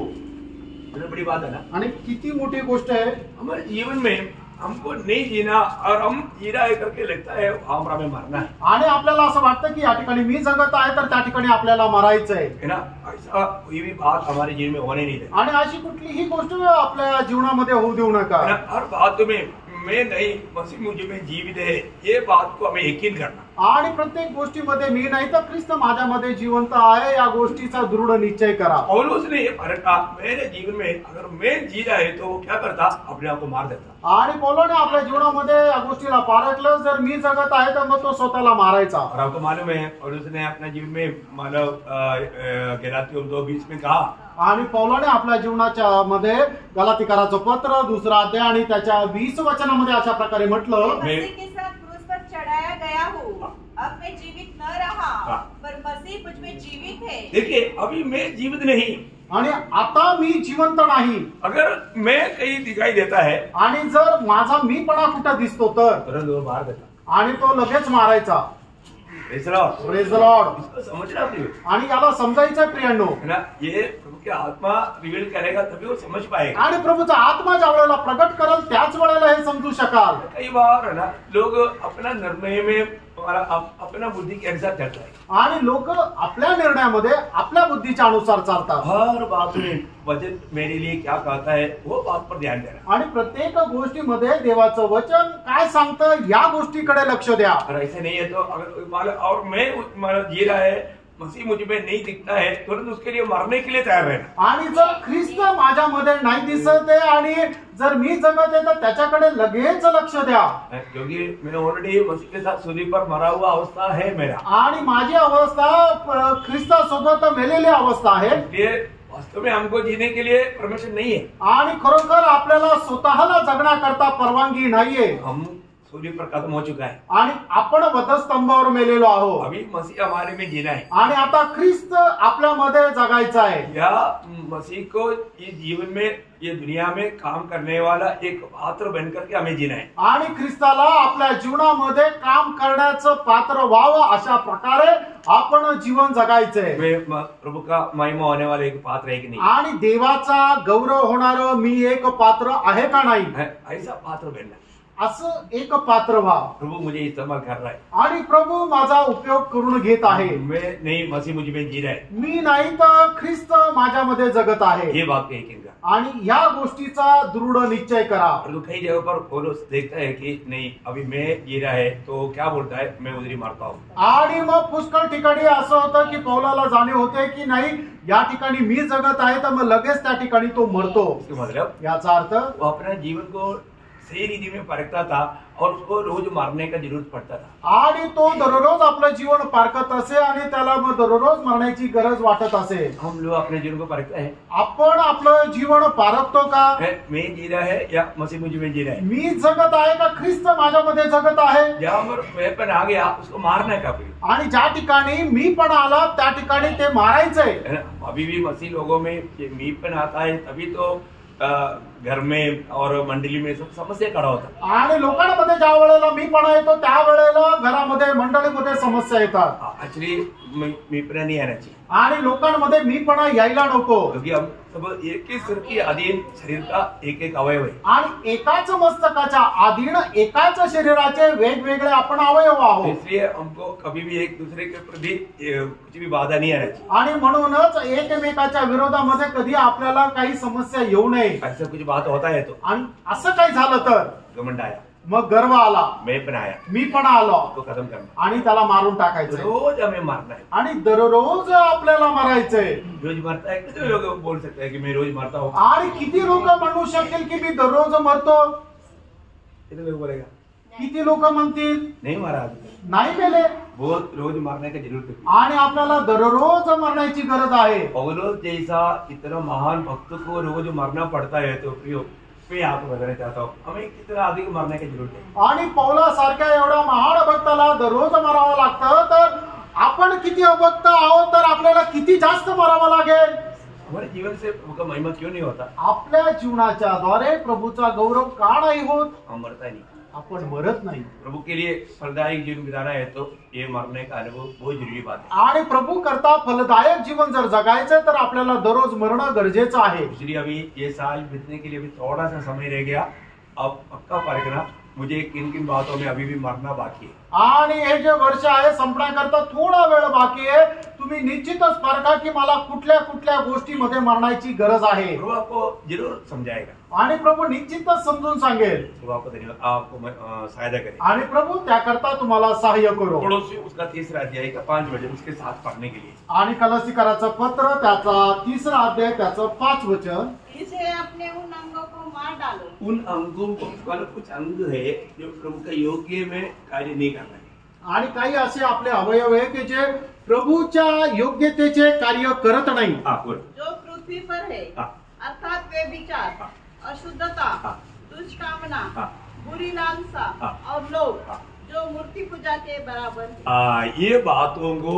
बड़ी बात है ना. आणि किती मोठी गोष्ट आहे. हमारे जीवन में हमको नहीं जीना और हम जी रहा है करके लगता है हमारा में मरना है. आणि आपल्याला असं वाटतं की या ठिकाणी मी जगत आहे तर त्या ठिकाणी आपल्याला मरायचंय है ना. ऐसा कोई भी बात हमारे जीवन में होने नहीं देना. आणि अशी कुठलीही गोष्ट आपल्या जीवनामध्ये होऊ देऊ नका. हर बात में मैं नहीं मसीह मुझे में जीवित है ये बात को हमें यकीन करना. आणि प्रत्येक गोष्टीमध्ये मी नाही तर ख्रिस्त माझ्यामध्ये जिवंत आहे या गोष्टीचा दृढ निश्चय करा. पौलुस ने ये परखा मेरे जीवन में अगर मैं जी रहा है तो वो क्या करता अपने आप को मार देता. आणि पौलोने आपल्या जीवनामध्ये या गोष्टीला पारखलं जर मी जगत आहे तर मग तो स्वतःला मारायचा. और आपको मालूम है पौलुस ने अपने जीवन में मानव गलातियों 2:20 में कहा. आणि पौलोने आपल्या जीवनाच्या मध्ये गलातीकराचं पत्र 2 अध्याय आणि त्याच्या 20 वचनामध्ये अशा प्रकारे म्हटलं. मसीह के साथ क्रूस पर चढ़ाया गया हूँ. अब मैं जीवित न रहा पर मसीह मुझ में जीवित है. देखिए अभी मैं जीवित नहीं. आणि आता मी जिवंत नाही. अगर मैं कहीं दिखाई देता है आणि जर माझा मीपणा कुठं दिसतो तर तुरंत वो मार देता. आणि तो लगेच मारायचा. Praise Lord. Praise the Lord. इसको समझना प्रिय. आणि याला समजायचं प्रियांनो. है ना. ये प्रभु की आत्मा रिवील करेगा तभी वो समझ पाएगा. आणि प्रभूचा आत्मा ज्या वेळेला प्रगट करेल त्याच वेळेला हे समजू शकाल. कई बार है ना लोग अपना निर्णय में अपना बुद्धि के अनुसार चलता है. आणि लोक आपल्या निर्णयामध्ये आपल्या बुद्धीच्या अनुसार चालतात. हर बात में वचन मेरे लिए क्या कहता है वो बात पर ध्यान देना. आणि प्रत्येक गोष्टीमध्ये देवाचं वचन काय सांगतं या गोष्टीकडे लक्ष द्या. और ऐसे नहीं है तो अगर और मैं जी रहा है मसीह मुझ में नहीं दिखता है तुरंत उसके लिए मरने के लिए तैयार रहना. आणि जर ख्रिस्त माझ्यामध्ये नाही दिसत आहे आणि जर मी जगत आहे तर त्याच्याकडे लगेच लक्ष द्या. क्योंकि मैं ऑलरेडी मसीह के साथ सूली पर मरा हुआ अवस्था है मेरा. आणि माझी अवस्था ख्रिस्तासोबत मेलेली अवस्था आहे. वास्तव में हमको जीने के लिए परमिशन नहीं है. आणि खरोखर आपल्याला स्वतःला जगण्याकरता परवानगी नाहीये. हम सूली पर खत्म हो चुका है. आणि आपण वधस्तंभावर मेलेलो आहोत. अभी मसीह हमारे में जीना है. आणि आता ख्रिस्त आपल्यामध्ये जगायचा आहे. या मसीह को इस जीवन में ये दुनिया में काम करने वाला एक पात्र बनकर के हमें जीना है. आणि ख्रिस्ताला आपल्या जीवनामध्ये काम करण्याचं पात्र व्हावं अशा प्रकारे आपण जीवन जगायचंय. प्रभु का महिमा होने वाला एक पात्र है कि नहीं. आणि देवाचा गौरव होणार मी एक पात्र आहे का नाही. ऐसा पात्र बनना. असं एक पात्र व्हा प्रभु मुझे इस्तेमाल कर रहा है, आणि प्रभु माझा उपयोग करून घेत आहे. मैं नहीं मसीह मुझ में जी रहा है, मी नाही तर ख्रिस्त माझ्यामध्ये जगत आहे. ये बात कही किनका। आणि या गोष्टीचा दृढ निश्चय करा. परंतु कई जगह पर पौलुस देखता है कि नहीं अभी मैं जी रहा है, तो क्या बोलता है, मैं उधरी मारता हूँ। आणि मग पुष्कळ ठिकाणी असं होतं की पौलाला जाणीव होते की नाही या ठिकाणी मी जगत आहे, तर मग लगेच त्या ठिकाणी तो मरतो. इसका मतलब याचा अर्थ वो अपना जीवन को सही रीति में परखता था और उसको रोज मारने का जरूरत पड़ता था। आणि तो दररोज आपलं जीवन पारखत असे आणि त्याला मग दररोज मरण्याची गरज वाटत असे. हम लोग अपने जीवन को परखते हैं, आपण आपलं जीवन पारखतो का? मैं जी रहा है या मसीह मुझ में जी रहा है। मी जगत आहे का ख्रिस्त माझ्यामध्ये जगत आहे? जहाँ पर मैं पण आ गया उसको मारना है काफी, आणि ज्या ठिकाणी मी पण आला त्या ठिकाणी ते मारायचंय. है ना। अभी भी मसीह लोगों में ये मी पण आता है, तभी तो घर में और मंडली में सब समस्या खड़ा होता। आणि लोकांमध्ये ज्या वेळेला मी पण येतो त्या वेळेला घरामध्ये मंडळीमध्ये समस्या येतात. एक्चुअली मी पण नहीं आना चाहिए, आणि लोकांमध्ये मी पण यायला नको. क्योंकि हम सब एक ही सिर के अधीन शरीर का एक एक अवयव है। आणि एकाच मस्तकाच्या अधीन एकाच शरीराचे वेगवेगळे आपण अवयव आहोत. इसलिए हमको कभी भी एक दूसरे के प्रति कुछ भी बाधा नहीं आना चाहिए। आणि म्हणूनच एकमेकाच्या विरोधामध्ये कधी आपल्याला काही समस्या येऊ नये. ऐसा कुछ बात होता है तो आणि असं काही झालं तर घमंड आया, मग गर्व आला, मैं पण आया, मी पण आलो उसको खत्म करना, आणि त्याला मारून टाकायचं. रोज हमें मारना है। आणि दररोज आपल्याला मारायचंय. रोज मरता है, कितने लोग बोल सकते हैं कि मैं रोज मरता हूँ? आणि किती लोक म्हणू शकतील की मी दररोज मरतो? कितने लोग बोलेगा किती लोक म्हणतील नहीं मारा अभी तक? नाही मेले? बहुत रोज मारने की जरूरत है। आणि आपल्याला दररोज मरण्याची गरज आहे. पौलुस जैसा इतना महान भक्त को रोज मरना पड़ता है, तो प्रियो मैं आपको बताना चाहता हूँ हमें कितना अधिक मरने की जरूरत है। आणि पौला सारख्या एवढ्या महान भक्ताला दररोज मरावं लागतं, तर आपण किती अभक्त आहोत, तर आपल्याला किती जास्त मरावं लागेल. हमारे जीवन से प्रभु का महिमा क्यों नहीं होता? आपल्या जीवनाच्या द्वारे प्रभूचा गौरव का नाही होत? हम मरता नहीं, आपण मरत नाही. प्रभु के लिए फलदायक जीवन बिताना है तो ये मरने का अनुभव बहुत जरूरी बात है। आणि प्रभू करता फलदायक जीवन जर जगायचं तर आपल्याला दररोज मरणं गरजेचं आहे. इसलिए अभी ये साल बीतने के लिए अभी थोड़ा सा समय रह गया। अब पक्का परखना मुझे किन किन बातों में अभी भी मरना बाकी है। आणि हे जे वर्ष आहे संपण्याकरता थोडा वेळ बाकी आहे. तुम्ही निश्चितच परखा की मला कुठल्या कुठल्या गोष्टीमध्ये मरण्याची गरज आहे. प्रभु आपको जरूर समझाएगा, आणि प्रभू निश्चितच समजून सांगेल. प्रभु आपको धन्यवाद, आपको सहायता करे। आणि प्रभू त्याकरता तुम्हाला सहाय्य करो. पड़ोसी उसका 3रा अध्याय का 5 वचन उसके साथ पढ़ने के लिए। आणि कलसीकराचं पत्र त्याचा 3रा अध्याय त्याचं 5 वचन. इसे अपने उन अंगों को मार डालो। उन अंगों को, मतलब कुछ अंग है जो प्रभु का योग्य में कार्य नहीं कर रहे। आणि काही असे आपले अवयव आहे की जे प्रभूच्या योग्यतेचे कार्य करत नाही. जो पृथ्वी पर है, अर्थात वे विचार, अशुद्धता, दुष्कामना, बुरी लालसा और लोभ, जो मूर्ति पूजा के बराबर है। ये बातों को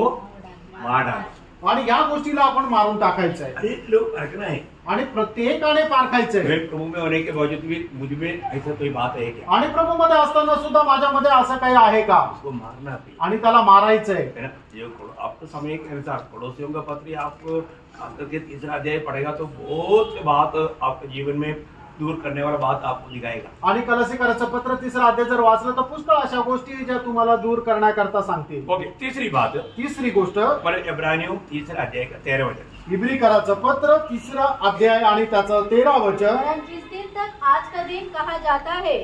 मार डालो। आणि या गोष्टीला आपण मारून टाकायचं आहे. अरे लोग परखना है, आणि प्रत्येकाने पारखायचंय. मैं प्रभु में होने के बावजूद भी मुझ में ऐसा कोई बात है क्या? आणि प्रभू मध्ये असताना सुद्धा माझ्यामध्ये असं काही आहे का? उसको मारना भी आणि त्याला मारायचंय. है ना। ये आपको समय के अनुसार पड़ोसियों का पत्र आपको करके 3रा अध्याय पढ़ेगा तो बहुत सी बात आपके जीवन में दूर करने वाला बात आपको दिखाएगा। आणि कलसीकराचं पत्र 3रा अध्याय जर वाचलं तर पुष्कळ अशा गोष्टी ज्या तुम्हाला दूर करण्याकरता सांगतील. ओके, तीसरी बात, तिसरी गोष्ट इब्रानियों 3रा अध्याय का 13 वचन। इब्रिकराचं पत्र 3रा अध्याय आणि त्याचं 13 वचन. जिस दिन तक आज का दिन कहा जाता है,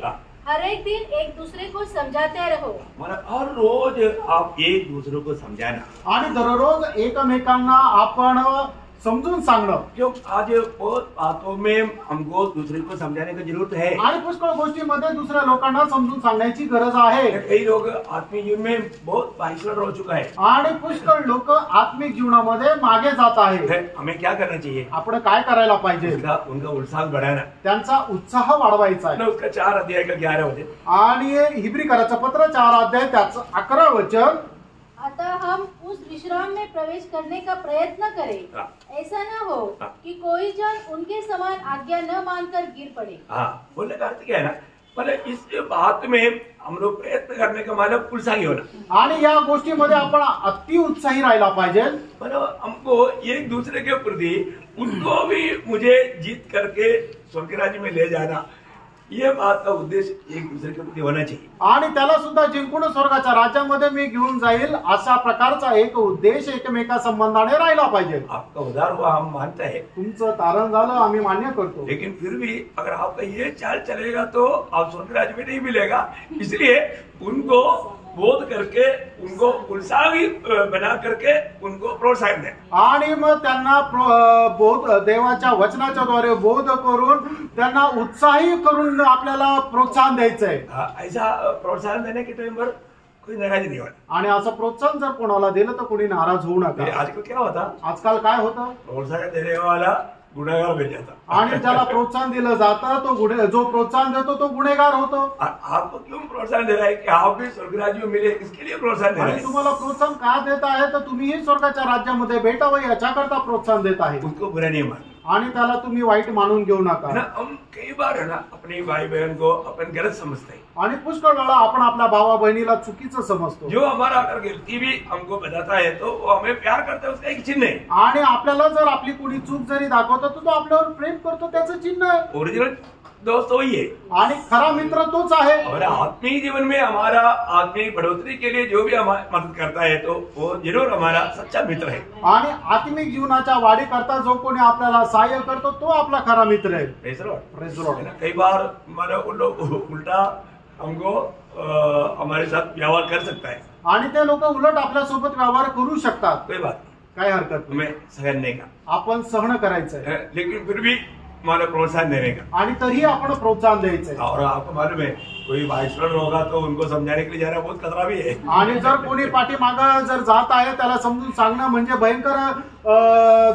हर एक दिन एक दूसरे को समझाते रहो। मतलब हर रोज आप एक दूसरे को समझाना, आणि दररोज एकमेकांना आपण समजून सांगणं. जो आज बहुत बातों में हमको दूसरे को समझाने की जरूरत है। आणि पुष्कळ गोष्टींमध्ये दुसऱ्या लोकांना समजून सांगण्याची गरज आहे. कई लोग आत्मिक जीवन में बहुत बाइसर हो चुका है। आणि पुष्कळ लोक आत्मिक जीवनामध्ये मागे जात आहे. हमें क्या करना चाहिए? आपण काय करायला पाहिजे? उनका उत्साह बढ़ाना, त्यांचा उत्साह वाढवायचा आहे. उसका 4 अध्याय का 11 वचन। आणि हिब्रीकराचं पत्र 4 अध्याय त्याचं 11 वचन. अतः हम उस विश्राम में प्रवेश करने का प्रयत्न करें, ऐसा न हो कि कोई जन उनके समान आज्ञा न मानकर गिर पड़े। बोलने का अर्थ क्या है ना, मतलब इस बात में हम लोग प्रयत्न करने का मतलब उत्साही होना, आणि या गोष्टीमध्ये आपण अति उत्साही राहायला पाहिजे. मतलब हमको एक दूसरे के प्रति उनको भी मुझे जीत करके स्वर्ग राज्य में ले जाना, ये बात का उद्देश्य एक दूसरे के प्रति होना चाहिए। आणि त्याला सुद्धा जिंकून स्वर्गाच्या राज्यामध्ये मी घेऊन जाईल अशा प्रकारचा एक उद्देश एकमेका संबंधाने राहिला पाहिजे। आपका उद्धार हुआ हम मानते हैं, तुमचं तारण झालं आम्ही मान्य करतो, लेकिन फिर भी अगर आपका ये चाल चलेगा तो आप स्वर्ग राज्य में नहीं मिलेगा। इसलिए उनको बोध करके, उनको उत्साही बना करके उनको प्रोत्साहन दें। आणि मग त्यांना बोध देवाच्या वचनाच्या द्वारे बोध करून त्यांना उत्साही करून आपल्याला प्रोत्साहन द्यायचंय। ऐसा प्रोत्साहन देने के टाइम पर कोई नाराज नहीं होता। आणि असं प्रोत्साहन जर कोणाला दिलं तर कोणी नाराज होऊ नका। आजकल क्या होता, आजकाल काय होतं, प्रोत्साहन देने वाला गुनाहगार बन जाता, आणि ज्याला प्रोत्साहन दिलं जातं तो जो प्रोत्साहन देतो तो गुन्हेगार होतो। आपको क्यों प्रोत्साहन दे रहा है कि आप भी स्वर्ग राज्य में मिले, इसके लिए प्रोत्साहन दे रहा आणि है। तुम्हाला प्रोत्साहन का देत आहे तर तुम्हीही स्वर्गाच्या राज्यामध्ये भेटावं याच्याकरता प्रोत्साहन देत आहे। उसको बुरा नहीं मानना आणि त्याला तुम्ही वाईट मानून घेऊ है नका। ना। हम कई बार है ना अपने भाई बहन को अपन गलत समझते हैं। आणि पुष्कळ वेळा आपण आपल्या भावा बहिणीला चुकीचं समजतो। जो हमारा अगर गलती भी हमको बताता है तो वो हमें प्यार करता है, उसका एक चिन्ह है। आणि आपल्याला जर आपली कोणी चूक जरी दाखवतो तर तो आपल्यावर प्रेम करतो, त्याचं चिन्ह आहे। ओरिजिनल दोस्त वही है। आणि खरा मित्र तोच आहे। और आत्मीय जीवन में हमारा आत्मीय बढ़ोतरी के लिए जो भी हमारी मदद करता है तो वो जरूर हमारा सच्चा मित्र है। आणि आत्मिक जीवनाच्या वाढीकरता जो कोणी आपल्याला सहाय्य करतो तो आपला खरा मित्र आहे। Praise the Lord। Praise the Lord। है ना, कई बार हमारा उन लोग उल्टा हमको हमारे साथ व्यवहार कर सकता है। आणि ते लोक उलट आपल्या सोबत व्यवहार करू शकतात, कोई बात काय हरकत नाही, हमें सहने का, आपण सहन करायचंय है, लेकिन फिर भी हमारा प्रोत्साहन देने का। आणि तरीही आपण प्रोत्साहन द्यायचंय। और आपको मालूम है कोई वाइसलर होगा तो उनको समझाने के लिए जाना बहुत खतरा भी है। आणि जर कोणी पाठीमागं जर जात आहे त्याला समजून सांगणं म्हणजे भयंकर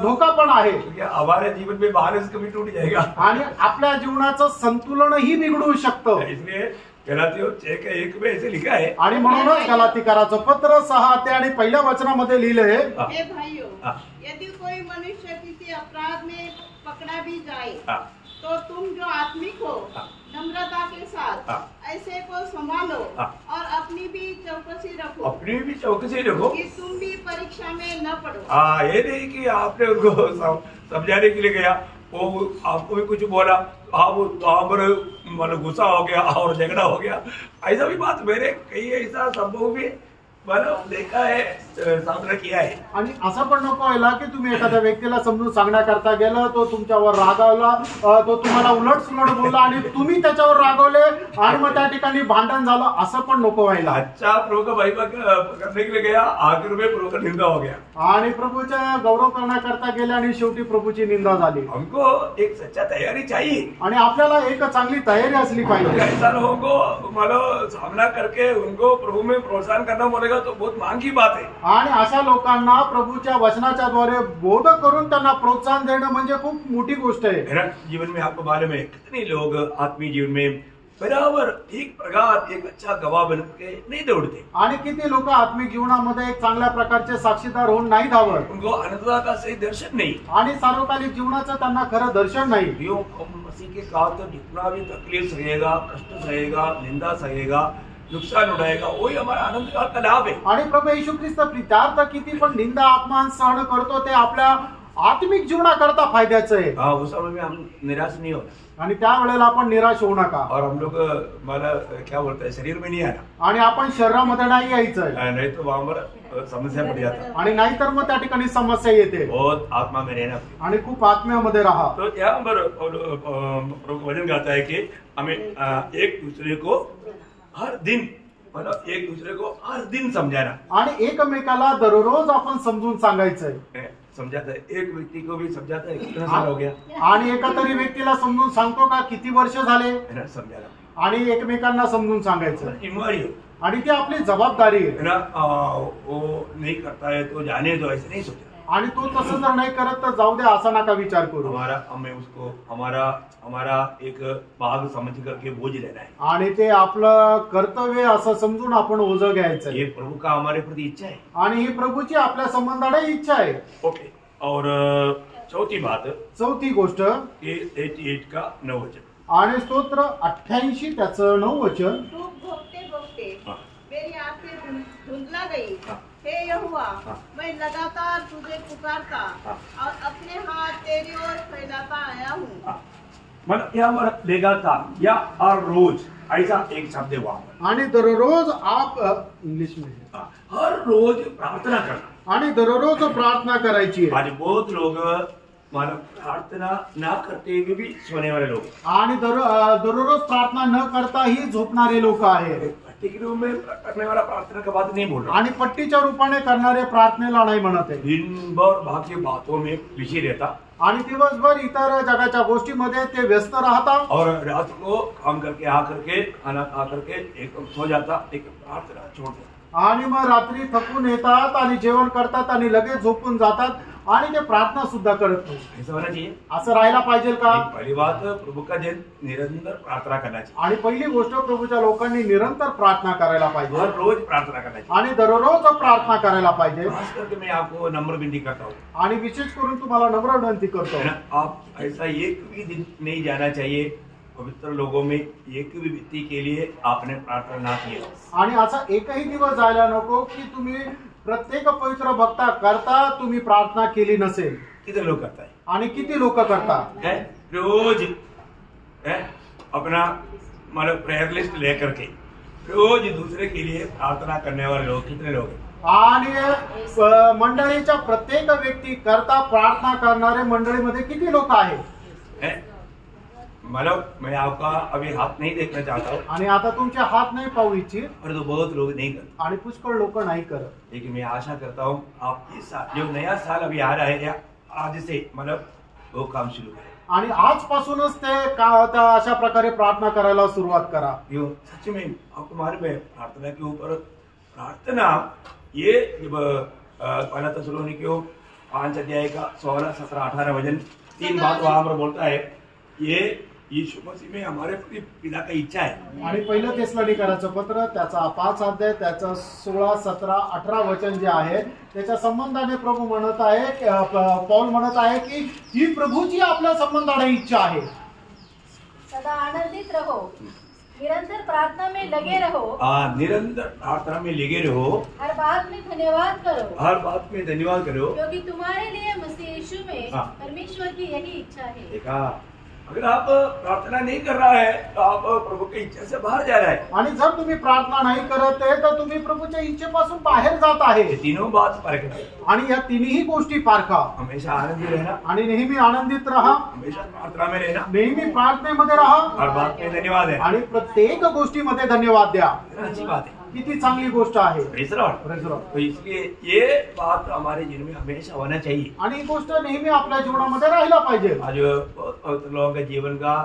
धोका पण आहे। क्योंकि हमारे जीवन में बैलेंस कभी टूट जाएगा आणि आपल्या जीवनाचं संतुलनही बिघडू शकतं। इसलिए गलातियों 6:1 में ऐसे लिखा है। आणि म्हणूनच गलातीकाराचं पत्र 6 आणि पहिल्या वचनामध्ये लिहिलंय, हे भाइयों, हाँ। यदि कोई मनुष्य किसी अपराध में पकड़ा भी जाए हाँ। तो तुम जो आत्मिक हो हाँ। नम्रता के साथ हाँ। ऐसे को संभालो हाँ। और अपनी भी चौकसी रखो अपनी भी चौकसी रखो कि तुम भी परीक्षा में न पड़ो। हाँ, ये नहीं कि आपने उनको समझाने के लिए गया, वो आपको भी कुछ बोला, आप पर मतलब गुस्सा हो गया और झगड़ा हो गया। ऐसा भी बात मेरे कई ऐसा संभव भी मतलब देखा है, सामना किया है। आणि असं पण नको व्हायला की तुम्ही एखाद्या व्यक्तीला समजून सांगण्याकरता गेलं, तो तुमच्यावर रागावला, तो तुम्हाला उलट सुलट बोलला आणि तुम्ही त्याच्यावर रागवले आणि मग त्या ठिकाणी भांडण झालं, असं पण नको व्हायला। अच्छा प्रभु का महिमा करने के लिए गया, आखिर में प्रभु का निंदा हो गया आणि प्रभूचा गौरव करण्याकरता गेले आणि शेवटी प्रभूची निंदा झाली। हमको एक सच्चा तैयारी चाहिए आणि आपल्याला एक चांगली तयारी असली पाहिजे। ऐसा लोगों को मतलब सामना करके उनको प्रभु में प्रोत्साहन करना बोलेगा तो बहुत महंगी की बात है। आणि अशा लोकांना प्रभूच्या वचनाच्या द्वारे बोध करून त्यांना प्रोत्साहन देणं म्हणजे खूप मोठी गोष्ट आहे। मेरा जीवन में आपको मालूम है कितने लोग आत्मीय जीवन में बराबर एक प्रकार एक अच्छा गवाह बन के नहीं दौड़ते, आणि किती लोक आत्मिक जीवनामध्ये एक चांगल्या प्रकारचे साक्षीदार होऊन नाही धावत, उनको अनंतता का सही दर्शन नहीं। आणि सार्वकालिक जीवनाचं त्यांना खरं दर्शन नाही। यो मसीह के काम तो जितना भी तकलीफ सहेगा, कष्ट सहेगा, निंदा सहेगा, नुकसान उठाएगा, वही हमारा आनंद काल का लाभ है। आणि प्रभू येशू ख्रिस्त प्रित्यार्थ किती पण निंदा अपमान सहन करतो ते आपल्या आत्मिक जीवनाकरता फायद्याचं आहे। हाँ, उस समय में हम निराश नहीं होना आणि त्या वेळेला आपण निराश होऊ नका। और हम लोग हमारा क्या बोलते हैं शरीर में नहीं आना, आणि आपण शरीरामध्ये नाही यायचं, नहीं तो वहां पर समस्या पड़ जाता आणि नाहीतर मग त्या ठिकाणी समस्या येते। बहुत आत्मा में रहना। आणि खूप आत्म्यामध्ये राहा। तो यहाँ पर प्रभु वचन कहता है कि हमें एक दूसरे को हर दिन मतलब एक दूसरे को हर दिन समझाना, आणि एकमेकाला दररोज आपण समजून सांगायचंय। समझाता है, एक व्यक्ति को भी समझाता है कितना साल हो गया, आणि एका तरी व्यक्तीला समजून सांगतो का किती वर्ष झाले, है ना, समझाना आणि एकमेकांना समजून सांगायचं, जिम्मेवारी हो, आणि ती आपली जबाबदारी है आहे। ना। वो नहीं करता है तो जाने दो, ऐसे नहीं सोचा। आणि तो तसं जर नाही करत तर जाऊ दे असा नका विचार करू। हमें उसको हमारा एक भाग समझ करके बोझ लेना है, आणि ते आपलं कर्तव्य असं समजून आपण ओझं घ्यायचं, ये प्रभु का हमारे प्रति इच्छा है। आणि ही प्रभूची आपल्या संबंधाने इच्छा आहे। ओके, और चौथी बात, चौथी गोष्ट 88 का 9 वचन, आणि स्तोत्र 88 त्याचं 9 वचन, तू भोगते भोगते हाँ। मेरी आंखें धुंधला गई, हाँ। हे यहोवा, हाँ। मैं लगातार तुझे पुकारता हाँ। और अपने हाथ तेरी ओर फैलाता आया हूँ। हाँ। मतलब यहाँ लेगा था या हर रोज ऐसा एक शब्द है वहाँ पर। आणि दररोज आप इंग्लिश में हर रोज प्रार्थना करना। आणि दररोज प्रार्थना करायची आहे। आज बहुत लोग मतलब प्रार्थना ना करते हुए भी सोने वाले लोग, आणि दररोज प्रार्थना न करता ही झोपणारे लोक आहेत। पट्टी के रूप में करने वाला प्रार्थना का बात नहीं बोल रहा, आणि पट्टीच्या रूपाने करणारे प्रार्थनेला नाही म्हणत आहे। दिन भर बाकी बातों में बिजी रहता आणि दिवसभर इतर जगाच्या गोष्टीमध्ये ते व्यस्त राहतात और रात को काम करके आ करके खाना खा करके एक सो जाता, एक प्रार्थना छोड़ देता। आणि मग रात्री थकून येतात आणि जेवण करतात आणि लगेच झोपून जातात आणि ते प्रार्थना सुद्धा करत नाही। ऐसा होना चाहिए। असं राहायला पाहिजे का? पहली बात प्रभु का जन निरंतर प्रार्थना करना चाहिए आणि पहिली गोष्ट प्रभूच्या लोकांनी निरंतर प्रार्थना करायला पाहिजे हर रोज प्रार्थना करना चाहिए। आणि दररोज प्रार्थना करायला पाहिजे। खास करके मैं आपको नम्र विनती करता हूँ, आणि विशेष करून तुम्हाला नम्र विनंती करतो, है ना, आप ऐसा एक भी दिन नहीं जाना चाहिए पवित्र लोगों में एक भी व्यक्ति के लिए आपने प्रार्थना ना की हो। आणि असा एकही दिवस जायला नको की तुम्ही प्रत्येक पवित्र भक्ता करता तुम्ही प्रार्थना केली नसेल। कितने लोग करता है? आणि किती लोक करतात? है रोज है अपना मतलब प्रेयर लिस्ट लेकर के रोज दूसरे के लिए प्रार्थना करने वाले लोग कितने लोग हैं? आणि मंडळीच्या प्रत्येक व्यक्ती करता प्रार्थना करणारे मंडळीमध्ये किती लोक आहेत? है? मतलब मैं आपका अभी हाथ नहीं देखना चाहता हूँ, आणि आता तुमचे हात नाही पाहू इच्छित, पर तो बहुत लोग नहीं करते। आणि पुष्कळ लोक नाही करत। लेकिन मैं आशा करता हूँ आप इस साल जो नया साल अभी आ रहा है या आज से मतलब वो काम शुरू करें। आणि आजपासूनच ते अशा प्रकारे प्रार्थना करायला सुरुवात करा। यो सच में आपको मालूम है प्रार्थना के ऊपर प्रार्थना ये पहला थिस्सलुनीकियों 5 अध्याय का 16, 17, 18 वचन 3 बात वहां पर बोलता है। ये यीशु मसीह में हमारे पिता का इच्छा है। आणि पहिलं थिस्सलुनीकराचं पत्र त्याचा 5 अध्याय त्याचा 16, 17, 18 वचन जे आहे त्याच्या संबंधाने प्रभू म्हणत आहे, पौल म्हणत आहे की ही प्रभूची आपल्या संबंधाने इच्छा आहे। सदा आनंदित रहो, निरंतर प्रार्थना में लगे रहो, निरंतर प्रार्थना में लगे रहो, हर बात में धन्यवाद करो, हर बात में धन्यवाद करो, क्योंकि तुम्हारे लिए मसीह यीशु में हाँ। परमेश्वर की यही इच्छा है। देखा, अगर आप प्रार्थना नहीं कर रहा है तो आप प्रभु की इच्छा से बाहर जा रहा है। आणि जर तुम्ही प्रार्थना नाही करत आहे तर तुम्ही प्रभूच्या इच्छेपासून बाहेर जात आहे। ये तीनों बात परखना है। आणि या तिन्ही गोष्टी पारखा। हमेशा आनंदी रहना, आणि नेहमी आनंदित राहा, हमेशा प्रार्थना में रहना, नेहमी प्रार्थनेमध्ये राहा, हर बात में धन्यवाद है। आणि प्रत्येक गोष्टीमध्ये धन्यवाद द्या। अच्छी बात है, किती चांगली गोष्ट आहे। Praise the Lord। Praise the Lord। तो इसलिए ये बात हमारे जीवन में हमेशा होना चाहिए। आणि ही गोष्ट नेहमी आपल्या जीवनामध्ये राहायला पाहिजे। आज बहुत पवित्र लोगों के जीवन का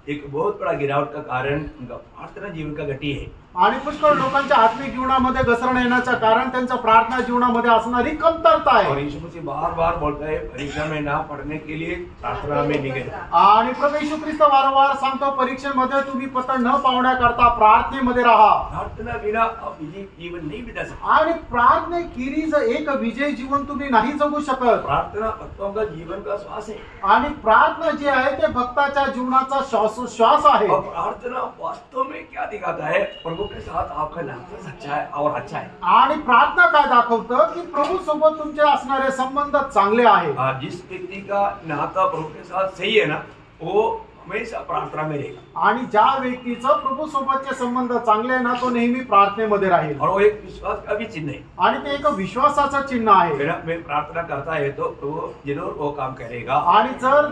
एक बहुत बड़ा गिरावट का कारण उनका प्रार्थना जीवन का गति है। आणि पुष्कळ लोकांच्या आत्मिक जीवनामध्ये घसरण येण्याचं कारण त्यांच्या प्रार्थना जीवनामध्ये असणारी कमतरता और आहे। यीशु मसीह बार बार बोलता है परीक्षा में ना पढ़ने के लिए प्रार्थना में निगे। आणि प्रभू येशू ख्रिस्त वारंवार सांगतो परीक्षेमध्ये तुम्ही पत्र न पावण्याकरता प्रार्थनेमध्ये राहा। प्रार्थना बिना आप विजयी जीवन नहीं बिता सकते। आणि प्रार्थने किरीज एक विजय जीवन तुम्ही नाही जगू शकत। प्रार्थना भक्तों का जीवन का श्वास है। आणि प्रार्थना जी आहे ते भक्ताच्या जीवनाचा श्वास आहे। और प्रार्थना वास्तव में क्या दिखाता है? प्रभु के साथ आपका नाता सच्चा है और अच्छा है। आणि प्रार्थना काय दाखवतं की प्रभू सोबत तुमचे असणारे संबंध चांगले आहेत। जिस व्यक्ति का नाता प्रभु के साथ सही है ना, वो हमेशा प्रार्थना में रहेगा। आणि ज्या व्यक्तीचं प्रभू सोबतचे संबंध चांगले आहे ना तो नेहमी प्रार्थनेमध्ये राहील। और वो एक विश्वास का भी चिन्ह है। आणि ते एक विश्वासाचं चिन्ह आहे। मेरा मैं प्रार्थना करता है तो प्रभु जरूर वो काम करेगा। आणि जर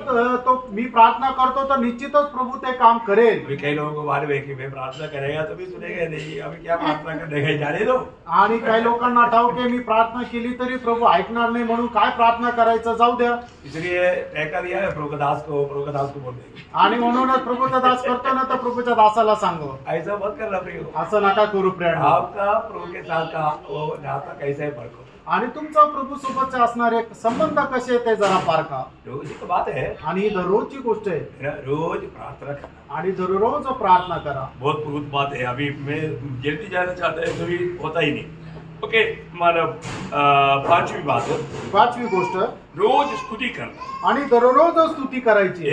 तो मी प्रार्थना करतो तर निश्चितच प्रभू ते काम करेल। अभी कई लोगों को मालूम है कि मैं प्रार्थना करेगा तो भी सुनेगा नहीं, अभी क्या प्रार्थना करने जाने दो। आणि काही लोकांना ठाऊक आहे मी प्रार्थना केली तरी प्रभू ऐकणार नाही म्हणून काय प्रार्थना करायचं जाऊ द्या। इसलिए टहका दिया है प्रभु दास को बोल देंगे। आणि म्हणूनच प्रभूचा दास करतो ना तर प्रभूच्या दासाला सांगो ऐसा मत करना प्रिय। असं नका करू प्रेरणा। आपका प्रभु के साथ का वो नाता कैसा है परखो। आणि तुमचा प्रभू सोबतचे असणारे संबंध कसे ते जरा पारखा। रोज की बात है आणि ही दररोजची गोष्ट आहे। रोज प्रार्थना करना आणि दररोज प्रार्थना करा। बहुत बहुत बात है। अभी मैं जल्दी जाना चाहता है तो भी होता ही नहीं। ओके, मतलब 5वीं बात, 5वी गोष्ट रोज स्तुति करना। आणि दररोज स्तुती करायची।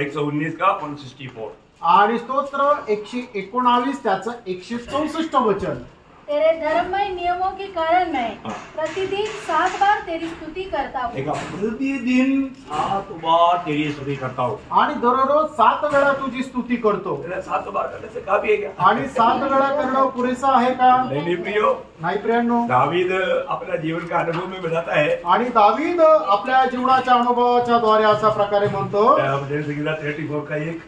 119 का 164 आणि स्तोत्र 119 त्याचं 164 वचन। तेरे धर्ममय नियमों के कारण मैं प्रतिदिन 7 बार तेरी स्तुति करता हूँ। प्रतिदिन 7 बार तेरी स्तुति करता हूँ। आणि दररोज 7 वेळा तुझी स्तुती करतो। 7 बार करने से काफी है क्या? आणि 7 वेळा करणं पुरेसा आहे का? नहीं प्रियो, नाही प्रियांनो। दावीद अपना जीवन का अनुभव में बताता है, आणि दावीद आपल्या जीवनाच्या अनुभवाच्या द्वारे अशा प्रकारे म्हणतो, 34 का 1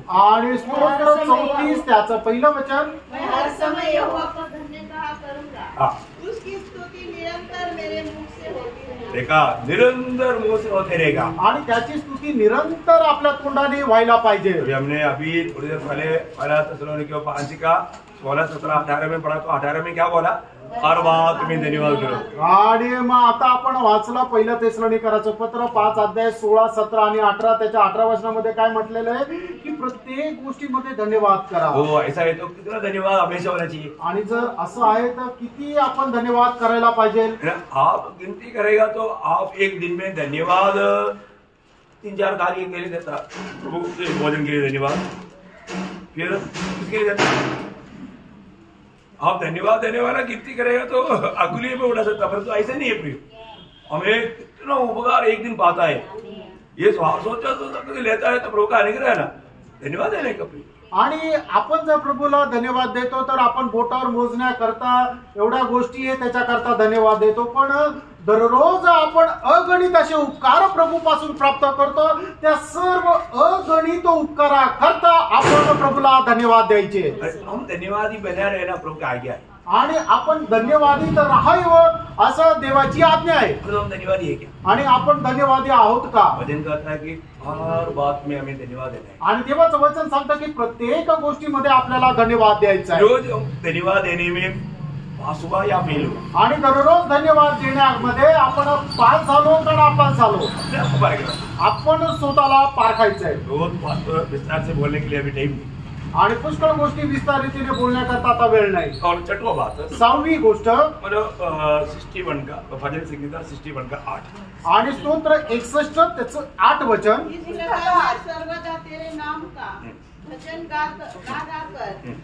आणि स्तोत्र 34 त्याचं पहिलं वचन, मैं हर समय यहोवा को धन्य कहा करूंगा, उसकी स्तुति निरंतर मेरे मुख से होती रहेगी। देखा, निरंतर मुंह से होते रहेगा। आणि त्याची स्तुती निरंतर आपल्या तोंडाने व्हायला पाहिजे। हमने अभी थोड़ी देर पहले 1 थिस्सलुनीकियों 5 का 16, 17, 18 में पढ़ा, तो 18 में क्या बोला? हर बात तुम्हें धन्यवाद करो। आणि मग आता आपण वाचलं पहिलं तेसलोनिकराचं पत्र 5 अध्याय 16, 17 आणि 18, त्याच्या 18 वचनामध्ये काय म्हटलेलं आहे की प्रत्येक गोष्टीमध्ये धन्यवाद करा। हो, ऐसा है तो कितना धन्यवाद हमेशा होना चाहिए। आणि जर असं आहे तर किती आपण धन्यवाद करायला पाहिजे? आप गिनती करेगा तो आप एक दिन में धन्यवाद 3-4 कार्य के लिए देता, भोजन के लिए धन्यवाद, फिर किसके लिए देता? आप धन्यवाद देने वाला गिनती करेगा तो अगुली में उड़ा सकता, परंतु ऐसे नहीं है प्रिय। हमें कितना उपकार एक दिन पाता है, ये सोचा तो लेता है तो प्रभु का अनुग्रह है ना, धन्यवाद देने का प्रिय। आणि आपण जर प्रभूला धन्यवाद देतो तर आपण बोटावर मोजण्याकरता एवढ्या गोष्टी आहे त्याच्याकरता धन्यवाद देतो, पण दररोज आपण अगणित असे उपकार प्रभूपासून प्राप्त करतो। त्या सर्व अगणित उपकाराकरता आपण प्रभूला धन्यवाद द्यायचे। हम धन्यवादी बना रहना प्रभु का आज्ञा है, आणि आपण धन्यवादी तर राहावं असं देवाची आज्ञा आहे। हम धन्यवादी है क्या? आणि आपण धन्यवादी आहोत का? वचन कहता है कि हर बात में हमें धन्यवाद देना है। आणि देवाचं वचन सांगतं की प्रत्येक गोष्टीमध्ये आपल्याला धन्यवाद द्यायचा आहे। रोज हम धन्यवाद देने में पास हुआ या फेल हुआ, आणि दररोज धन्यवाद देण्यामध्ये आपण पास झालो का नापास झालो अपने आप को पाएगा। आपण स्वतःला पारखायचंय। रोज बात विस्तार से बोलने के लिए अभी टाइम नहीं। आणि पुष्कळ गोष्टी विस्तारितीने बोलण्याकरता आता वेळ नाही। और छठवा बात, 6वी गोष्ट, मतलब 61 का भजन संगीता 61 का 8, आणि स्तोत्र 61 त्याचं 8 वचन, इस प्रकार सर्वदा तेरे नाम का भजन गा कर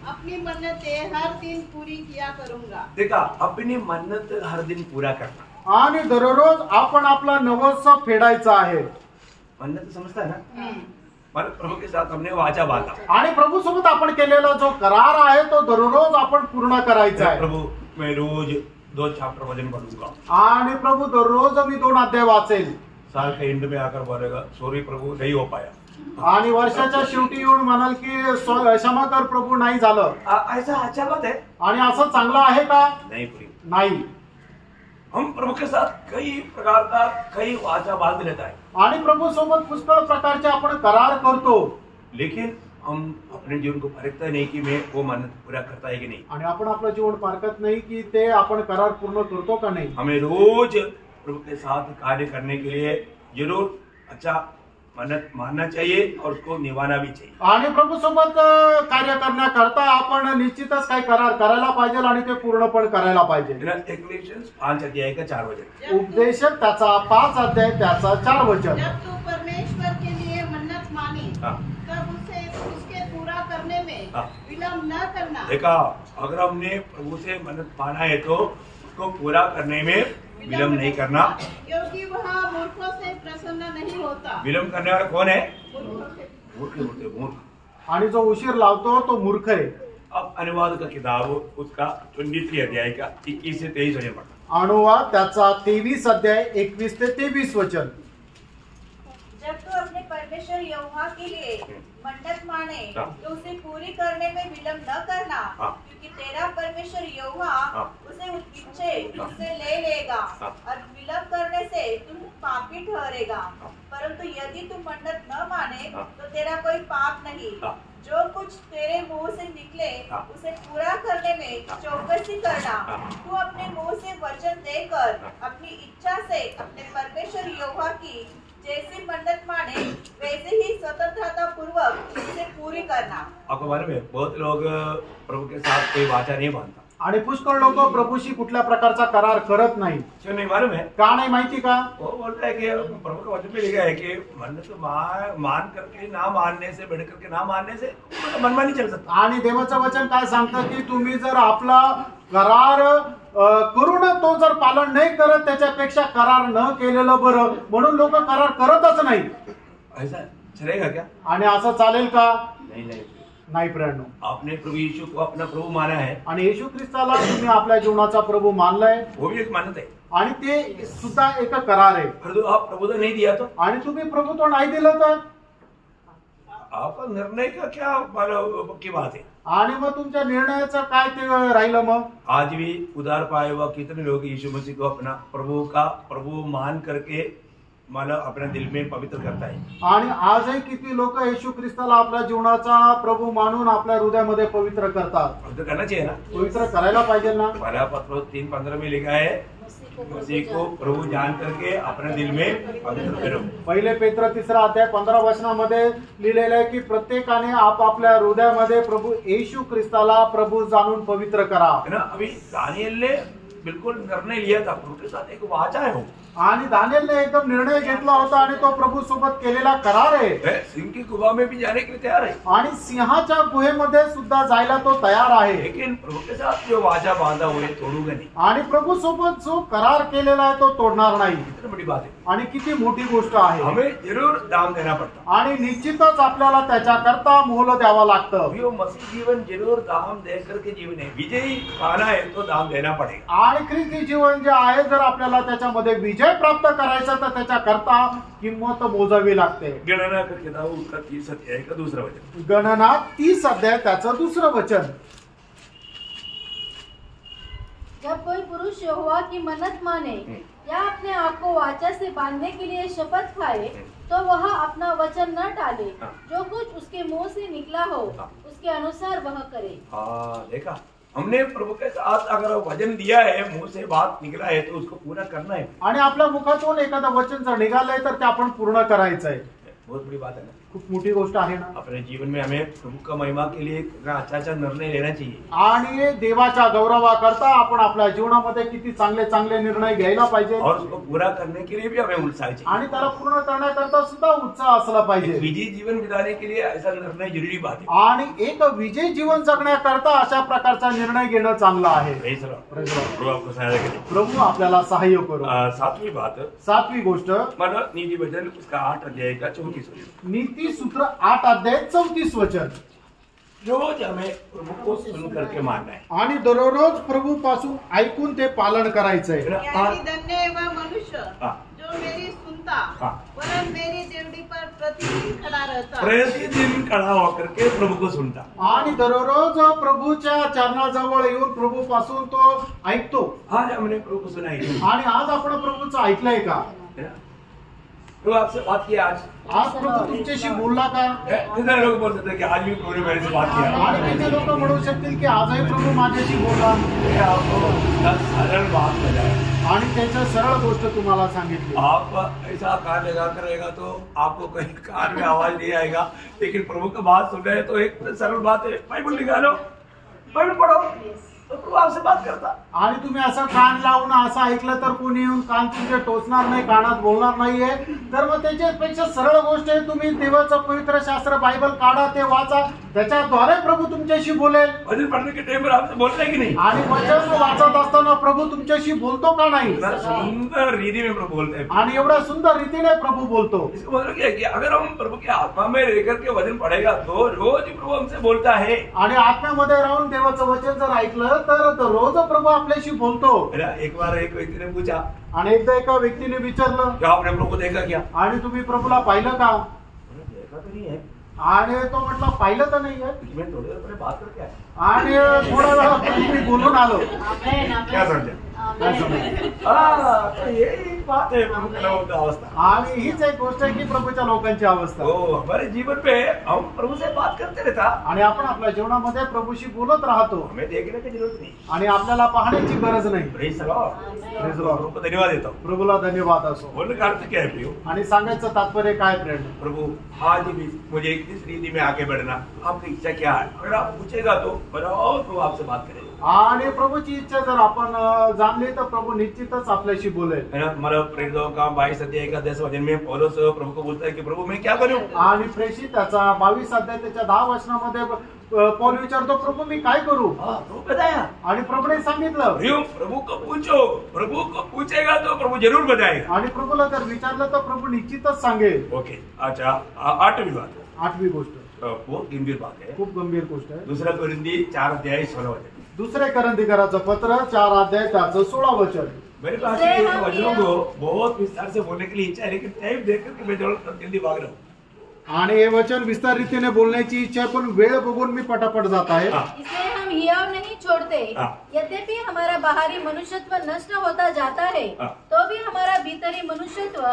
अपनी मन्नतें हर दिन पूरी किया करूंगा। देखा, अपनी मन्नत हर दिन पूरा करना। आणि दररोज आपण आपला नवस फेडायचा आहे। मन्नत समझता है ना? मतलब प्रभु के साथ हमने वाचा बांधा, आणि प्रभू सोबत आपण केलेला जो करार आहे तो दररोज आपण पूर्ण करायचा आहे। प्रभु मैं रोज 2 चैप्टर वचन पढ़ूंगा, आणि प्रभू दररोज मी 2 अध्याय वाचेल। साल के एंड में आकर बोलेगा सॉरी प्रभु नहीं हो पाया, आणि वर्षाच्या शेवटी येऊन म्हणाल की क्षमा कर प्रभू नाही झालं। ऐसा अच्छा बात है? आणि असं चांगलं आहे का? नहीं प्रिय, नाही। हम प्रभु के साथ कई प्रकार का कई वाचा बांध लेता है, आणि प्रभू सोबत पुष्कळ प्रकारचे आपण करार करतो, लेकिन हम अपने जीवन को परखता नहीं कि मैं वो मन्नत पूरा करता है कि नहीं। आणि आपण आपलं जीवन पारखत नाही की ते आपण करार पूर्ण करतो का नाही। हमें रोज प्रभु के साथ कार्य करने के लिए जरूर अच्छा मन्नत मानना चाहिए और उसको निभाना भी चाहिए। आणि प्रभू सोबत कार्य करण्याकरता आपण निश्चितच काही करार करायला पाहिजे आणि ते पूर्ण पण करायला पाहिजे। इक्लेसियास 5 अध्याय का 4 वचन, उपदेशक त्याचा 5 अध्याय त्याचा 4 वचन, जब तू परमेश्वर के लिए मन्नत माने तब उसे उसके पूरा करने में विलम्ब न करना। देखा, अगर हमने प्रभु से मन्नत माना है तो उसको पूरा करने में विलम्ब नहीं करना, क्योंकि वह मूर्खों से प्रसन्न नहीं होता। विलम्ब करने वाला कौन है? मूर्ख मूर्ख। आणि जो उशीर लावतो तो मूर्ख आहे। अब अनुवाद का किताब उसका 23 अध्याय का 21 से 23 वचन पढ़ा। अनुवाद त्याचा 23 अध्याय 21 ते 23 वचन, जब तू अपने परमेश्वर यहोवा के लिए मन्नत माने तो उसे पूरी करने में विलम्ब न करना, क्योंकि तेरा परमेश्वर यहोवा उसे इच्छे तुझसे ले लेगा और विलम्ब करने से तुम पापी ठहरेगा। परंतु यदि तू मन्नत न माने तो तेरा कोई पाप नहीं। जो कुछ तेरे मुंह से निकले उसे पूरा करने में चौकसी करना। तू अपने मुंह से वचन देकर अपनी इच्छा से अपने परमेश्वर यहोवा की जैसी मन्नत माने वैसे ही स्वतंत्रता पूर्वक उसे पूरी करना। आपको मालूम है बहुत लोग प्रभु के साथ कोई वाचा नहीं बांधता, आणि पुष्कळ लोक प्रभूशी कुठल्या प्रकारचा करार करत नाही. क्यों नहीं मालूम है? का नाही माहिती का? वो बोलता है कि प्रभु का वचन में लिखा है कि मान करके ना मानने से बढ़ करके ना मानने से मनमानी चल सकता. आणि देवाचं वचन काय सांगतं की तुम्ही जर आपला करार करून तो जर पालन नाही करत त्याच्यापेक्षा करार न केलेलं बरं, म्हणून लोक करार करतच नाही. ऐसा चलेगा क्या? आणि असं चालेल का? नहीं नहीं. नाही प्रियांनो. आपने प्रभु यीशु को अपना प्रभु माना है, आणि येशू ख्रिस्ताला तुम्ही आपल्या जीवनाचा प्रभू मानलाय, वो भी एक मानत है. आणि ते सुद्धा एक करार आहे. पर तो आप प्रभु तो नहीं दिया तो आणि तुम्ही प्रभुत्व नाही दिलं तर आपका निर्णय का क्या की बात है? आणि मग तुमच्या निर्णयाचं काय ते राहिलं मग? आज भी उधार पाए हुआ कितने लोग यीशु मसीह को अपना प्रभु मान करके मला अपने दिल में पवित्र करता है. आणि आजही किती लोक येशू ख्रिस्ताला आपल्या जीवनाचा प्रभू मानून आपल्या हृदयामध्ये पवित्र करतात. पवित्र करना चाहिए ना. पवित्र करायला पाहिजे ना. पहला पत्रोस 3:15 में लिखा है मसीह को प्रभु जान करके अपने दिल में पवित्र करो. पहिले पेत्र 3 अध्याय 15 वचनामध्ये लिहिलेलं आहे की प्रत्येकाने आपापल्या हृदयामध्ये प्रभू येशू ख्रिस्ताला प्रभू जाणून पवित्र करा. है ना. अभी दानिएल ने बिल्कुल निर्णय लिया था, प्रभु के साथ एक वाचा है वो. आणि दानिएलने एकदम निर्णय घेतला होता आणि तो प्रभू सोबत केलेला करार आहे. सिंह की गुफा में भी जाने के लिए तैयार है, आणि सिंहाच्या गुहेमध्ये सुद्धा जायला तो तयार आहे. लेकिन प्रभु के साथ जो वाचा बांधा हुआ है तोड़ूंगा नहीं. आणि प्रभू सोबत जो करार केलेला आहे तो तोडणार नाही. कितनी बड़ी बात है. आणि किती मोठी गोष्ट आहे. हमें जरूर दाम देना पड़ता. आणि निश्चितच आपल्याला त्याच्याकरता मोल द्यावा लागतं. अभी वो मसीह जीवन जरूर दाम दे करके जीवन है. विजयी पाना है तो दाम देना पड़ेगा. आणि ख्रिस्ती जीवन जे आहे जर आपल्याला त्याच्यामध्ये विजय प्राप्त करायचा तर त्याच्याकरता किंमत मोजावी लागते. गणना का किताब उसका 30 अध्याय का दूसरा वचन. गणना 30 अध्याय त्याचं दुसरं वचन. जब कोई पुरुष यहोवा की मन्नत माने या अपने आप को वाचा से बांधने के लिए शपथ खाए तो वह अपना वचन न टाले. जो कुछ उसके मुंह से निकला हो उसके अनुसार वह करे. देखा, हमने प्रभु के साथ अगर वचन दिया है, मुंह से बात निकला है तो उसको पूरा करना है. आणि आपल्या मुखातून एखादं वचन जर निघालंय तर ते आपण पूर्ण करायचं आहे. बहुत बड़ी बात है ना. खूप मोठी गोष्ट आहे ना. अपने जीवन में हमें प्रभु का महिमा के लिए अच्छा निर्णय लेना चाहिए. आणि देवाच्या गौरवाकरता आपण आपल्या जीवनामध्ये किती चांगले चांगले निर्णय घ्यायला पाहिजे. और उसको पूरा करने के लिए भी हमें उत्साह चाहिए. आणि त्याला पूर्ण करण्याकरता सुद्धा उत्साह असला पाहिजे. विजयी जीवन बिताने के लिए ऐसा निर्णय जरूरी बात है. आणि एक विजयी जीवन जगण्याकरता अशा प्रकारचा निर्णय घेणं चांगलं आहे. प्रभु आपको सहायता करे. प्रभू आपल्याला सहाय्य करू. सातवीं बात, सातवी गोष्ट मतलब नीति वचन उसका 8 अध्याय का 34 वचन. नीति सूत्र 8 अध्याय 34 वचन. रोज हमें प्रभु को सुन करके मानना है. आणि दररोज प्रभू पासून ऐकून ते पालन करायचंय. यानी धन्य है वह मनुष्य हाँ. जो मेरी सुनता हाँ. वरन मेरी देवड़ी पर प्रतिदिन खड़ा रहता. प्रतिदिन खड़ा होकर के प्रभु को सुनता. आणि दररोज प्रभूच्या चरणाजवळ येऊन प्रभू पासून तो ऐकतो. आज हमने प्रभु को सुना है. आणि आज आपण प्रभूचं ऐकलंय का? प्रभु आपसे बात किया आज प्रभू तुमच्याशी बोलला का? कितने लोग बोल सकते हैं कि आज भी प्रभु ने मेरे से बात किया. आणि किती लोक म्हणू शकतील की आजही प्रभू माझ्याशी बोलला. आपको सरल बात बताया आणि त्याच्या सरळ गोष्ट तुम्हाला सांगितली. आप ऐसा कान लगा कर रहेगा तो आपको कहीं कान में आवाज नहीं आएगा, लेकिन प्रभु का बात सुन रहे हैं तो एक सरल बात है. बाइबल निकालो, बाइबल पढ़ो, तो प्रभु आपसे बात करता. आणि तुम्ही असं कान लावून असं ऐकलं तर कोणी येऊन कान तुमचे टोचणार नाही, कानात बोलणार नाहीये. तर मग त्याच्यापेक्षा सरळ गोष्ट आहे तुम्ही देवाचं पवित्र शास्त्र बायबल काढा, ते वाचा, त्याच्याद्वारे प्रभू तुमच्याशी बोलेल. वचन पढ़ने के टाइम पर आपसे बोलता है कि नहीं? आणि वचन वाचत असताना प्रभू तुमच्याशी बोलतो का नाही? सुंदर रीति में प्रभु बोलते हैं. आणि एवढ्या सुंदर रीतीने प्रभू बोलतो. इसका मतलब क्या है कि अगर हम प्रभु की आत्मा में रहकर के वचन पढ़ेगा तो रोज प्रभु हमसे बोलता है. आणि आत्म्यामध्ये राहून देवाचं वचन जर ऐकलं तर रोज प्रभु आपल्याशी बोलतो. एक बार एक व्यक्ति ने पूछा, आणि एकदा एका व्यक्तीने विचारलं, क्या आपने प्रभु को देखा क्या? आणि तुम्ही प्रभूला पाहिलं का? देखा तो नहीं है. आणि तो म्हटलं पाहिलं तर नाहीये. मैं थोड़ी देर पहले बात करके आया. आणि थोडा वेळ मी बोलून आलो. क्या समझे? तो यही बात है प्रभु के लोगों की अवस्था. आणि हीच एक गोष्ट आहे की प्रभूच्या लोकांची अवस्था. तो हमारे जीवन पे हम प्रभु से बात करते रहता. आणि आपण आपल्या जीवनामध्ये प्रभूशी बोलत राहतो. हमें देखने की जरूरत नहीं. आणि आपल्याला पाहण्याची गरज नाही. Praise the Lord. प्रभु को धन्यवाद देता हूँ. प्रभूला धन्यवाद असो. बोलने का अर्थ क्या है प्रियो? आणि सांगायचं तात्पर्य काय प्रेम? प्रभु आज भी मुझे इस रीति में आगे बढ़ना आपकी इच्छा क्या है? अगर आप पूछेगा तो बताओ, प्रभु आपसे बात करेगा. आणि प्रभूची इच्छा जर आपण जाणली तर प्रभु निश्चितच आपल्याशी बोलेल. है ना? मला प्रेरितों का 22 अध्याय का 10 वचन में पौलुस प्रभु को बोलता है कि प्रभु मैं क्या करूं. आणि प्रेषित त्याचा 22 अध्याय त्याच्या 10 वचनामध्ये पौल विचारतो प्रभु मी काय करू. प्रभु बताया आणि प्रभूने सांगितलं. प्रभु को पूछो, प्रभु को पूछेगा तो प्रभु जरूर बताएगा. आणि प्रभूला जर विचारलं तर प्रभू निश्चितच सांगेल. ओके. अच्छा, 8वीं बात. 8वी गोष्ट बहुत गंभीर बात है. खूप गंभीर गोष्ट आहे. दूसरा कोरिंथी 4 अध्याय 16 वचन. दुसरे करंथीकराचं पत्र 4 अध्याय त्याचं 16 वचन. मेरे पास इन वचनों को बहुत विस्तार से बोलने के लिए इच्छा है, लेकिन टाइम देख करके मैं जल्दी भाग रहा हूँ. आणि हे वचन विस्तार रीतीने बोलण्याची इच्छा आहे, पण वेळ बघून मी पटापट जात आहे. इसलिए हम हियाव नहीं छोड़ते, यद्यपि हमारा बाहरी मनुष्यत्व नष्ट होता जाता है, तो भी हमारा भीतरी मनुष्यत्व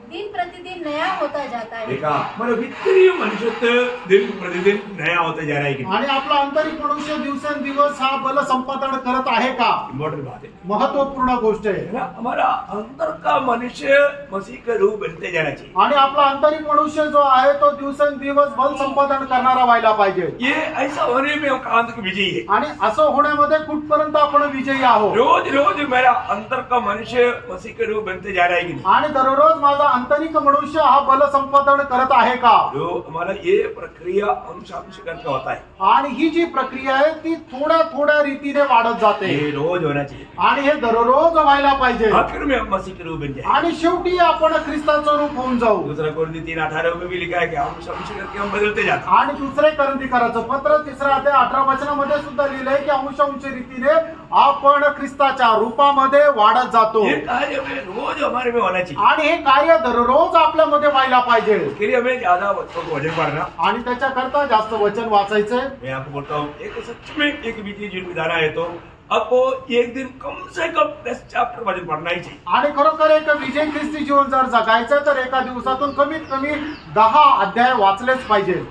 दिन प्रतिदिन नया होता जाता है. देखा, हमारा भीतरी मनुष्यत्व दिन प्रतिदिन नया होता जा रहा है. आणि आपला आंतरिक मनुष्य दिवसेंदिवस हा बल संपादन करत आहे का. इम्पोर्टेंट बात है, महत्वपूर्ण गोष्ट आहे. हमारा अंदर का मनुष्य मसीह का रूप बनते जाना चाहिए. आणि आपला आंतरिक मनुष्य जो आहे तो दिवसेंदिवस बल संपादन करणारा व्हायला पाहिजे. ये ऐसा होने में हम कहां तक विजयी है. आणि असं होण्यामध्ये कुठपर्यंत आपण विजयी आहोत. रोज रोज मेरा अंतर का मनुष्य मसीह के रूप बनते जा रहा है कि नहीं. आणि दररोज माझा आंतरिक मनुष्य हा बल संपादन करत आहे का. जो हमारा ये प्रक्रिया अंश करके होता है. आणि ही जी प्रक्रिया आहे ती थोड्या थोड्या रीतीने वाढत जाते. ये रोज होना चाहिए. आणि हे दररोज व्हायला पाहिजे. आखिर में हम मसीह के रूप बन जाए. आणि शेवटी आपण ख्रिस्ताचं रूप होऊन जाऊ. दूसरा कोरिन्थी 3:18 में भी लिखा है कि अंश करके हम बदलते जाते. आणि दुसरे करंथीकराचं पत्र 3 अध्याय 18 वचनामध्ये सुद्धा लिहिलंय की अंश रीतीने आपण ख्रिस्ताच्या रूपामध्ये वाढत जातो. ये कार्य में रोज हमारे में होना चाहिए. आणि हे कार्य दररोज आपल्यामध्ये व्हायला पाहिजे. उसके लिए हमें ज्यादा बच्चों को वचन पढ़ना. आणि त्याच्याकरता जास्त वचन वाचायचंय. मैं आपको बोलता हूँ, एक सच में एक विधि जीवन विधान है तो आपको एक दिन कम से कम 10 चैप्टर वचन पढ़ना ही चाहिए. आणि खरोखर एक विजय ख्रिस्ती जीवन जर जगायचं तर एका दिवसातून कमीत कमी 10 अध्याय वाचलेच पाहिजे.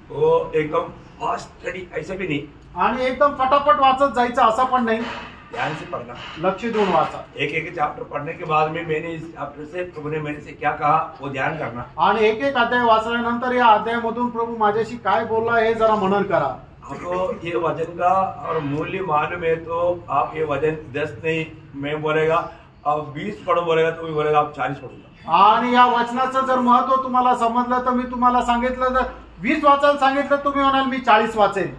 वो एकदम फास्ट स्टडी ऐसे भी नहीं. आणि एकदम फटाफट वाचत जायचं असं पण नाही. ध्यान से पढ़ना, लक्ष देऊन वाचा. एक एक चैप्टर पढ़ने के बाद में मैंने इस चैप्टर से प्रभु ने मेरे से क्या कहा वो ध्यान करना. आणि एक एक अध्याय वाचल्यानंतर या अध्यायामधून प्रभू माझ्याशी काय बोलला हे जरा मनन करा. आपको ये वचन का और मूल्य मालूम है तो आप ये वचन 10 नहीं मैं बोलेगा, आप 20 पढ़ो बोलेगा तो भी बोलेगा आप 40 पढ़ूंगा. आणि या वचनाचं जर महत्व तुम्हाला समजलं तर मी तुम्हाला सांगितलं तर 20 वाचायला सांगितलं तुम्ही म्हणाल मी 40 वाचेन.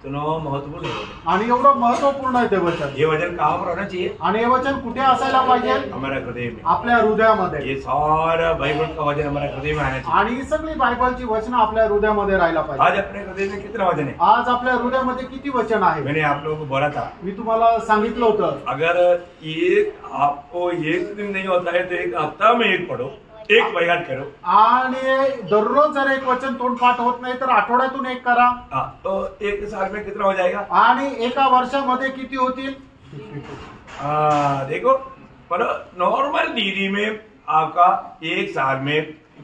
तो महत्वपूर्ण है. आणि एवढं महत्वपूर्ण आहे ते वचन. ये वचन कहाँ पर होना चाहिए. आणि हे वचन कुठे असायला पाहिजे. हमारे हृदय में, आपल्या हृदयामध्ये. ये सारा बाइबल का वचन हमारे हृदय में आना चाहिए. आणि ही सगळी बायबलची वचन आपल्या हृदयामध्ये राहायला पाहिजे. आज अपने हृदय में कितना वचन है. आज आपल्या हृदयामध्ये किती वचन आहे. मैंने आप लोगों को बोला था, मी तुम्हाला सांगितलं होतं अगर एक आपको एक दिन नहीं होता है तो एक हफ्ता में एक पढ़ो, एक बयान करो. आणि दररोज जर एक वचन तोंडपाठ होत नाही तर आठवड्यातून एक करा. तो एक साल में कितना हो जाएगा. आणि एका वर्षामध्ये किती होतील. देखो पर नॉर्मल दीदी में आपका एक साल में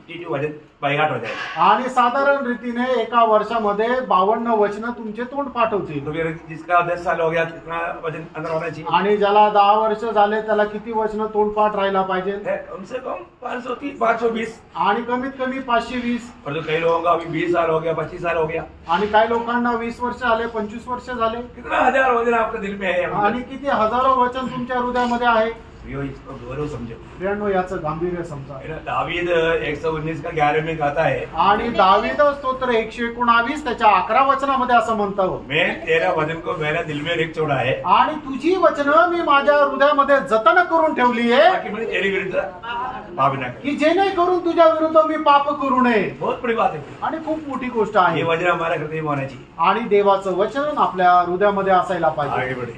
52 वचन बयान हो जाएगा. आणि साधारण रीतीने एका वर्षामध्ये 52 वचन तुमचे तोंडपाठ होतील. तो फिर जिसका 10 साल हो गया कितना वचन अंदर होना चाहिए. आणि ज्याला 10 वर्ष झाले त्याला किती वचन तोंडपाठ राहायला पाहिजे. कम से कम 530 520. आणि कमीत कमी 520. और तो कई लोगों का अभी 20 साल हो गया, 25 साल हो गया. आणि काही लोकांना 20 वर्ष झाले, 25 वर्ष झाले. कितना हजार वचन आपके दिल में है. आणि किती हजारो वचन तुमच्या हृदयामध्ये आहे. इसको गौरव समझो. प्रियांनो याचं गांभीर्य समजा. दावीद 119 का 11 में कहता है. आणि दावीद स्तोत्र 119 त्याच्या 11 वचनामध्ये असं म्हणतो, मैं तेरा वचन को मेरा दिल में लिख छोड़ा है. आणि तुझी वचनं मी माझ्या हृदयामध्ये जतन करून ठेवली आहे, ताकि मैं तेरे विरुद्ध पाप न करूं. की जेणेकरून तुझ्या विरुद्ध मी पाप करू नये. बहुत बड़ी बात है. आणि खूप मोठी गोष्ट ये आहे. वचन हमारे हृदय में होना चाहिए. आणि देवाचं वचन आपल्या हृदयामध्ये असायला पाहिजे. आगे बढ़े.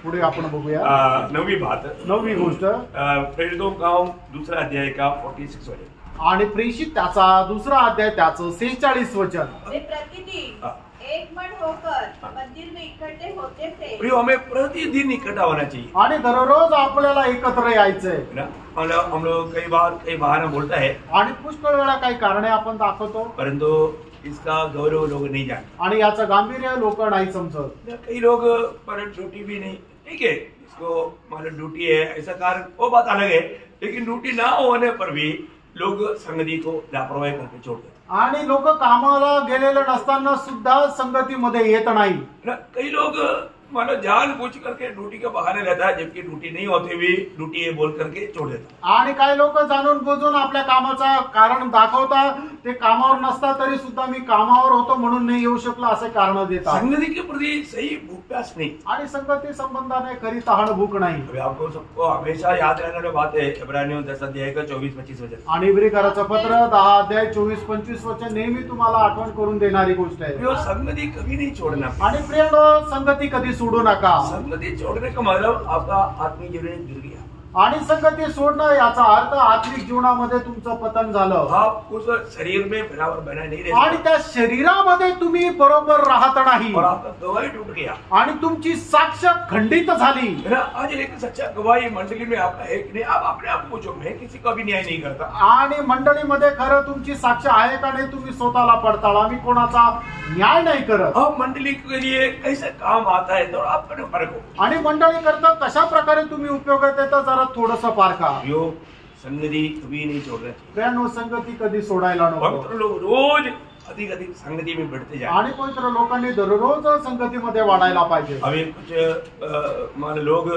पुढे आपण बघूया 9वीं बात. 9वी गोष्ट प्रेरितों का दूसरा अध्याय का 46 वचन. आणि प्रेषित त्याचा दुसरा अध्याय त्याचं 46 वचन. वे प्रतिदिन एक मन होकर मंदिर में इकट्ठे होते थे. प्रियो हमें प्रतिदिन इकट्ठा होना चाहिए. आणि दररोज आपल्याला एकत्र यायचंय. हम लोग कई बहाना बोलता है. आणि पुष्कळ वेळा काही कारणे आपण दाखवतो, परंतु इसका गौरव लोग नहीं जानते. आणि याचं गांभीर्य लोक नाही समजत. कई लोग पर ड्यूटी भी नहीं, ठीक है इसको मतलब ड्यूटी है ऐसा कारण वो बात अलग है, लेकिन ड्यूटी ना होने पर भी लोग संगति को लापरवाही करके छोड़ देते. आणि लोक कामाला गेलेले नसताना सुद्धा संगतीमध्ये येत नाही. कई लोग मानो जानबूझ करके ड्यूटी के बहाने रहता है, जबकि ड्यूटी नहीं होती हुई ड्यूटी है बोल करके छोड़ देता. आणि काही लोक जाणून बुजून आपल्या कामाचा कारण दाखवतात. ते कामावर नसतात तरी सुद्धा मी कामावर होतो म्हणून नाही येऊ शकलो असे कारण देतात. संगति के प्रति सही भूख प्यास नहीं. आणि संगती संबंधाने खरी तहान भूक नाही. अभी आपको सबको हमेशा याद रहने वाली बात है इब्रानियों 10 अध्याय का 24-25 वचन. आणि इब्रीकराचं पत्र 10 अध्याय 24-25 वचन नेहमी तुम्हाला आठवण करून देणारी गोष्ट आहे. वो संगति कभी नहीं छोड़ना. आणि प्रियानो, संगती कधी सोडू नका. संगति छोड़ने का मतलब आपका आत्मिक जीवन गिर गया. आणि संगती सोडणं याचा अर्थ आत्मिक जीवनामध्ये तुमचं पतन झालं. आप उस शरीर में बराबर बना नहीं रहे. आणि त्या शरीरामध्ये तुम्ही बरोबर राहत नाही. और आपका गवाही टूट गया. आणि तुमची साक्ष खंडित झाली. आज एक सच्चा गवाही मंडली में आपका है कि नहीं, आप अपने आप पूछो. मैं किसी का भी न्याय नहीं करता. आणि मंडळीमध्ये खरं तुमची साक्ष आहे का नाही तुम्ही स्वतःला पडताळा. मी कोणाचा न्याय नाही करत. अब मंडली के लिए कैसे काम आता है तो आप फर्क हो. आणि मंडळी करता कशा प्रकारे तुम्ही उपयोग येते तर जरा थोडंसं पारखा. योग संगति कभी नहीं छोड़ना चाहिए. प्रियानो, संगती कधी सोडायला नको. पवित्र लोग रोज अधिक अधिक संगति में बढ़ते जाए. आणि पवित्र लोकांनी दररोज संगतीमध्ये वाढायला पाहिजे. अभी कुछ मान लोग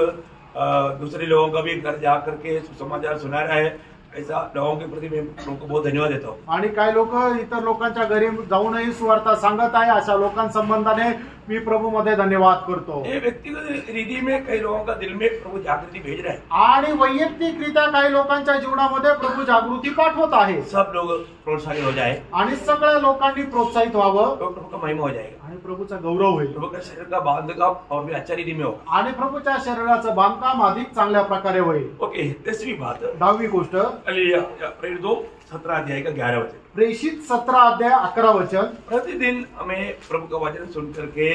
दूसरे लोगों का भी घर जा करके सुसमाचार सुना रहा है. ऐसा लोगों के प्रति मैं उनको बहुत धन्यवाद देता हूँ. आणि काही लोक इतर लोकांच्या घरी जाऊनही सुवार्ता सांगत आहे. अशा लोकांसंबंधाने मी प्रभू मध्ये धन्यवाद करतो. ये व्यक्तिगत रीति में कई लोगों का दिल में प्रभु जागृति भेज रहा है. आणि वैयक्तिकरित्या काही लोकांच्या जीवनामध्ये प्रभू जागृती पाठवत आहे. सब लोग प्रोत्साहित हो जाए. आणि सगळ्या लोकांनी प्रोत्साहित व्हावं. तो प्रभु का महिमा हो जाएगा. आणि प्रभूचा गौरव होईल. प्रभु का शरीर का बांधकाम और भी अच्छा रीति में होगा. आणि प्रभूच्या शरीराचं बांधकाम अधिक चांगल्या प्रकारे होईल. ओके, 10वीं बात. 10वी गोष्ट, प्रेरित 2 17 अध्याय का 11 वचन. प्रेषित 17 अध्याय 11 वचन. प्रतिदिन हमें प्रभु का वचन सुन करके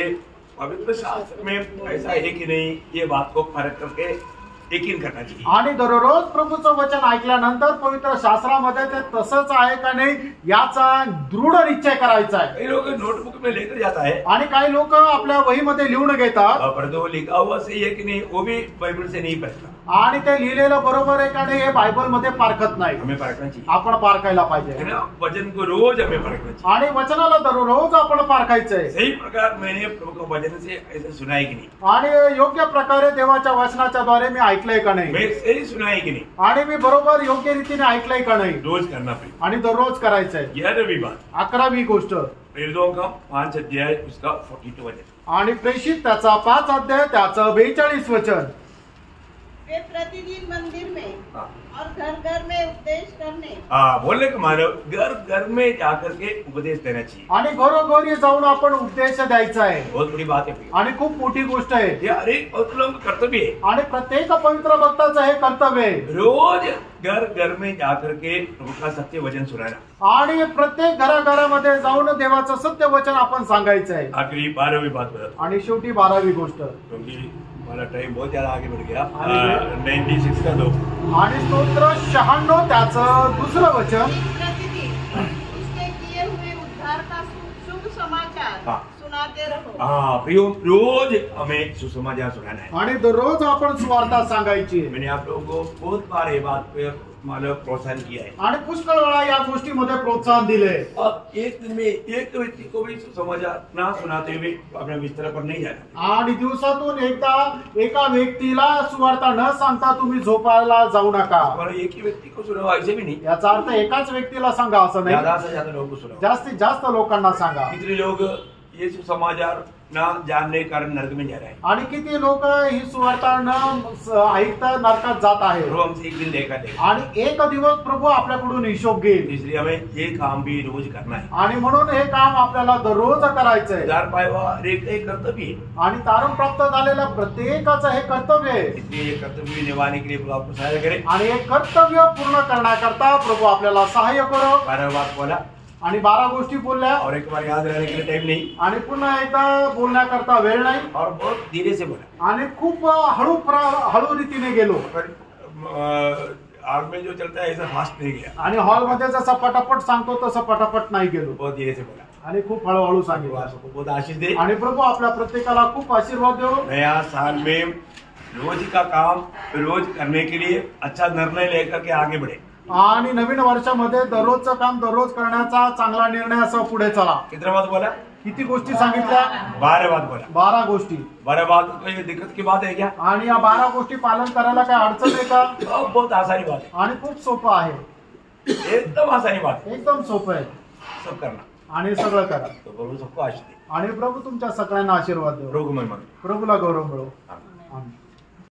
पवित्र शास्त्र में ऐसा है कि नहीं, ये बात को फर्क करके यकीन करना चाहिए. आणि दररोज प्रभूचं वचन ऐकल्यानंतर पवित्र शास्त्रामध्ये ते तसंच आहे का नाही याचा दृढ निश्चय करायचा आहे. कई लोग नोटबुक में लेकर जाता है. आणि काही लोक आपल्या वहीमध्ये लिहून घेतात. पर जो लिखा हुआ सही है कि नहीं वो भी बाइबल से नहीं पढ़ता. आणि ते लिहिलेलं बरोबर आहे का नाही हे बायबल मध्ये पारखत नाही. हमें परखना चाहिए. आपण पारखायला पाहिजे. है ना, वचन को रोज हमें परखना चाहिए. आणि वचनाला दररोज आपण पारखायचंय. सही प्रकार मैंने प्रभु का वचन से ऐसा सुना है कि नहीं. आणि योग्य प्रकारे देवाच्या वचनाच्या द्वारे मी ऐकलंय का नाही. मैं सही सुना है कि नहीं. आणि मी बरोबर योग्य रीतीने ऐकलंय का नाही. रोज करना पड़ेगा. आणि दररोज करायचंय. 11वीं बात. 11वी गोष्ट, प्रेरितों का 5 अध्याय उसका 42 वचन. आणि प्रेषित त्याचा 5 अध्याय त्याचं 42 वचन. वे प्रतिदिन मंदिर में हाँ. और घर घर में उपदेश करने. बोलने का मतलब घर घर में जाकर के उपदेश देना चाहिए. आणि घरोघरी जाऊन आपण उपदेश द्यायचा आहे. बहुत बड़ी बात है. आणि खूप मोठी गोष्ट आहे. ये हर एक पवित्र लोगों का कर्तव्य है. आणि प्रत्येक पवित्र भक्ताचं हे कर्तव्य आहे. रोज घर घर में जाकर के प्रभु का सत्य वचन सुनाना. आणि प्रत्येक घराघरामध्ये जाऊन देवाचं सत्य वचन आपण सांगायचं आहे. आखिरी 12वीं बात बता. आणि शेवटी 12वी गोष्ट, क्योंकि हमारा टाइम बहुत ज्यादा आगे बढ़ गया. अरे. 96 का 2. आणि स्तोत्र 96 त्याचं दुसरं वचन. प्रतिदिन उसके किए हुए उद्धार का शुभ समाचार हाँ. सुनाते रहो. प्रियो, रोज हमें सुसमाचार सुनाना है. आणि दररोज आपण सुवार्ता सांगायची. मैंने आप लोगों को बहुत बार ये बात पे मतलब प्रोत्साहन किया है. आणि पुष्कळ वेळा या गोष्टीमध्ये प्रोत्साहन दिले. अब एक दिन में एक व्यक्ति को भी सुसमाचार ना सुनाते हुए अपने बिस्तर पर नहीं जाना. आणि दिवसातून एकदा एका व्यक्तीला सुवार्ता न सांगता तुम्ही झोपायला जाऊ नका. और एक ही व्यक्ति को सुनाओ ऐसे भी नहीं. याचा अर्थ एकाच व्यक्तीला सांगा असं नाही. ज्यादा से ज्यादा लोगों को सुनाओ. जास्तीत जास्त लोकांना सांगा. कितने लोग ये सुसमाचार ना जानने के कारण नरक में जा रहे हैं. आणि किती लोक ही सुवार्ता न ऐकता नरकात जात आहे. प्रभु हमसे एक दिन देखा. आणि एक दिवस प्रभू आपल्याकडून हिशोब घेईल. इसलिए हमें ये काम भी रोज करना है. आणि म्हणून हे काम आपल्याला दररोज करायचंय. उद्धार पाया हुआ एक एक कर्तव्य है. आणि तारण प्राप्त झालेल्या प्रत्येकाचं हे कर्तव्य आहे. इसलिए ये कर्तव्य निभाने के लिए प्रभु आपको सहायता करे. आणि हे कर्तव्य पूर्ण करण्याकरता प्रभु आपल्याला सहाय्य करो. 12 बात बोला आणि 12 गोष्टी बोलल्या. और एक बार याद रहने के लिए टाइम नहीं. आणि पुन्हा एकदा बोलण्याकरता वेळ नाही. और बहुत धीरे से बोला. आणि खूप हळू रीतीने गेलो. आग में जो चलता है ऐसा फास्ट नहीं गया. आणि हॉलमध्ये जसं पटापट सांगतो तसं पटापट नाही गेलो. बहुत धीरे से बोला. आणि खूप हळूहळू प्रभु सांगितलं. आपको बहुत आशीष दे. आणि प्रभू आपल्या प्रत्येकाला खूप आशीर्वाद देव. नया साल में रोज का काम रोज करने के लिए अच्छा निर्णय लेकर के आगे बढ़े. आणि नवीन वर्षामध्ये दररोजचं काम दररोज करण्याचा चांगला निर्णय असं पुढे चला. कितना बात बोला? किती गोष्टी सांगितल्या? 12 बात बोला. 12 गोष्टी. 12 बात कोई दिक्कत की बात है क्या? आणि या 12 गोष्टी पालन करायला काय अडचण आहे का? बहुत आसानी बात है आणि खूप सोपं आहे. एकदम आसानी बात है. एकदम सोपं आहे. सब करना आणि सगळं करा. तो प्रभु सबको आशीष दे. आणि प्रभु तुमच्या सगळ्यांना आशीर्वाद देव. प्रभु महिमा. प्रभूला गौरव मिळो. आमीन. आमीन.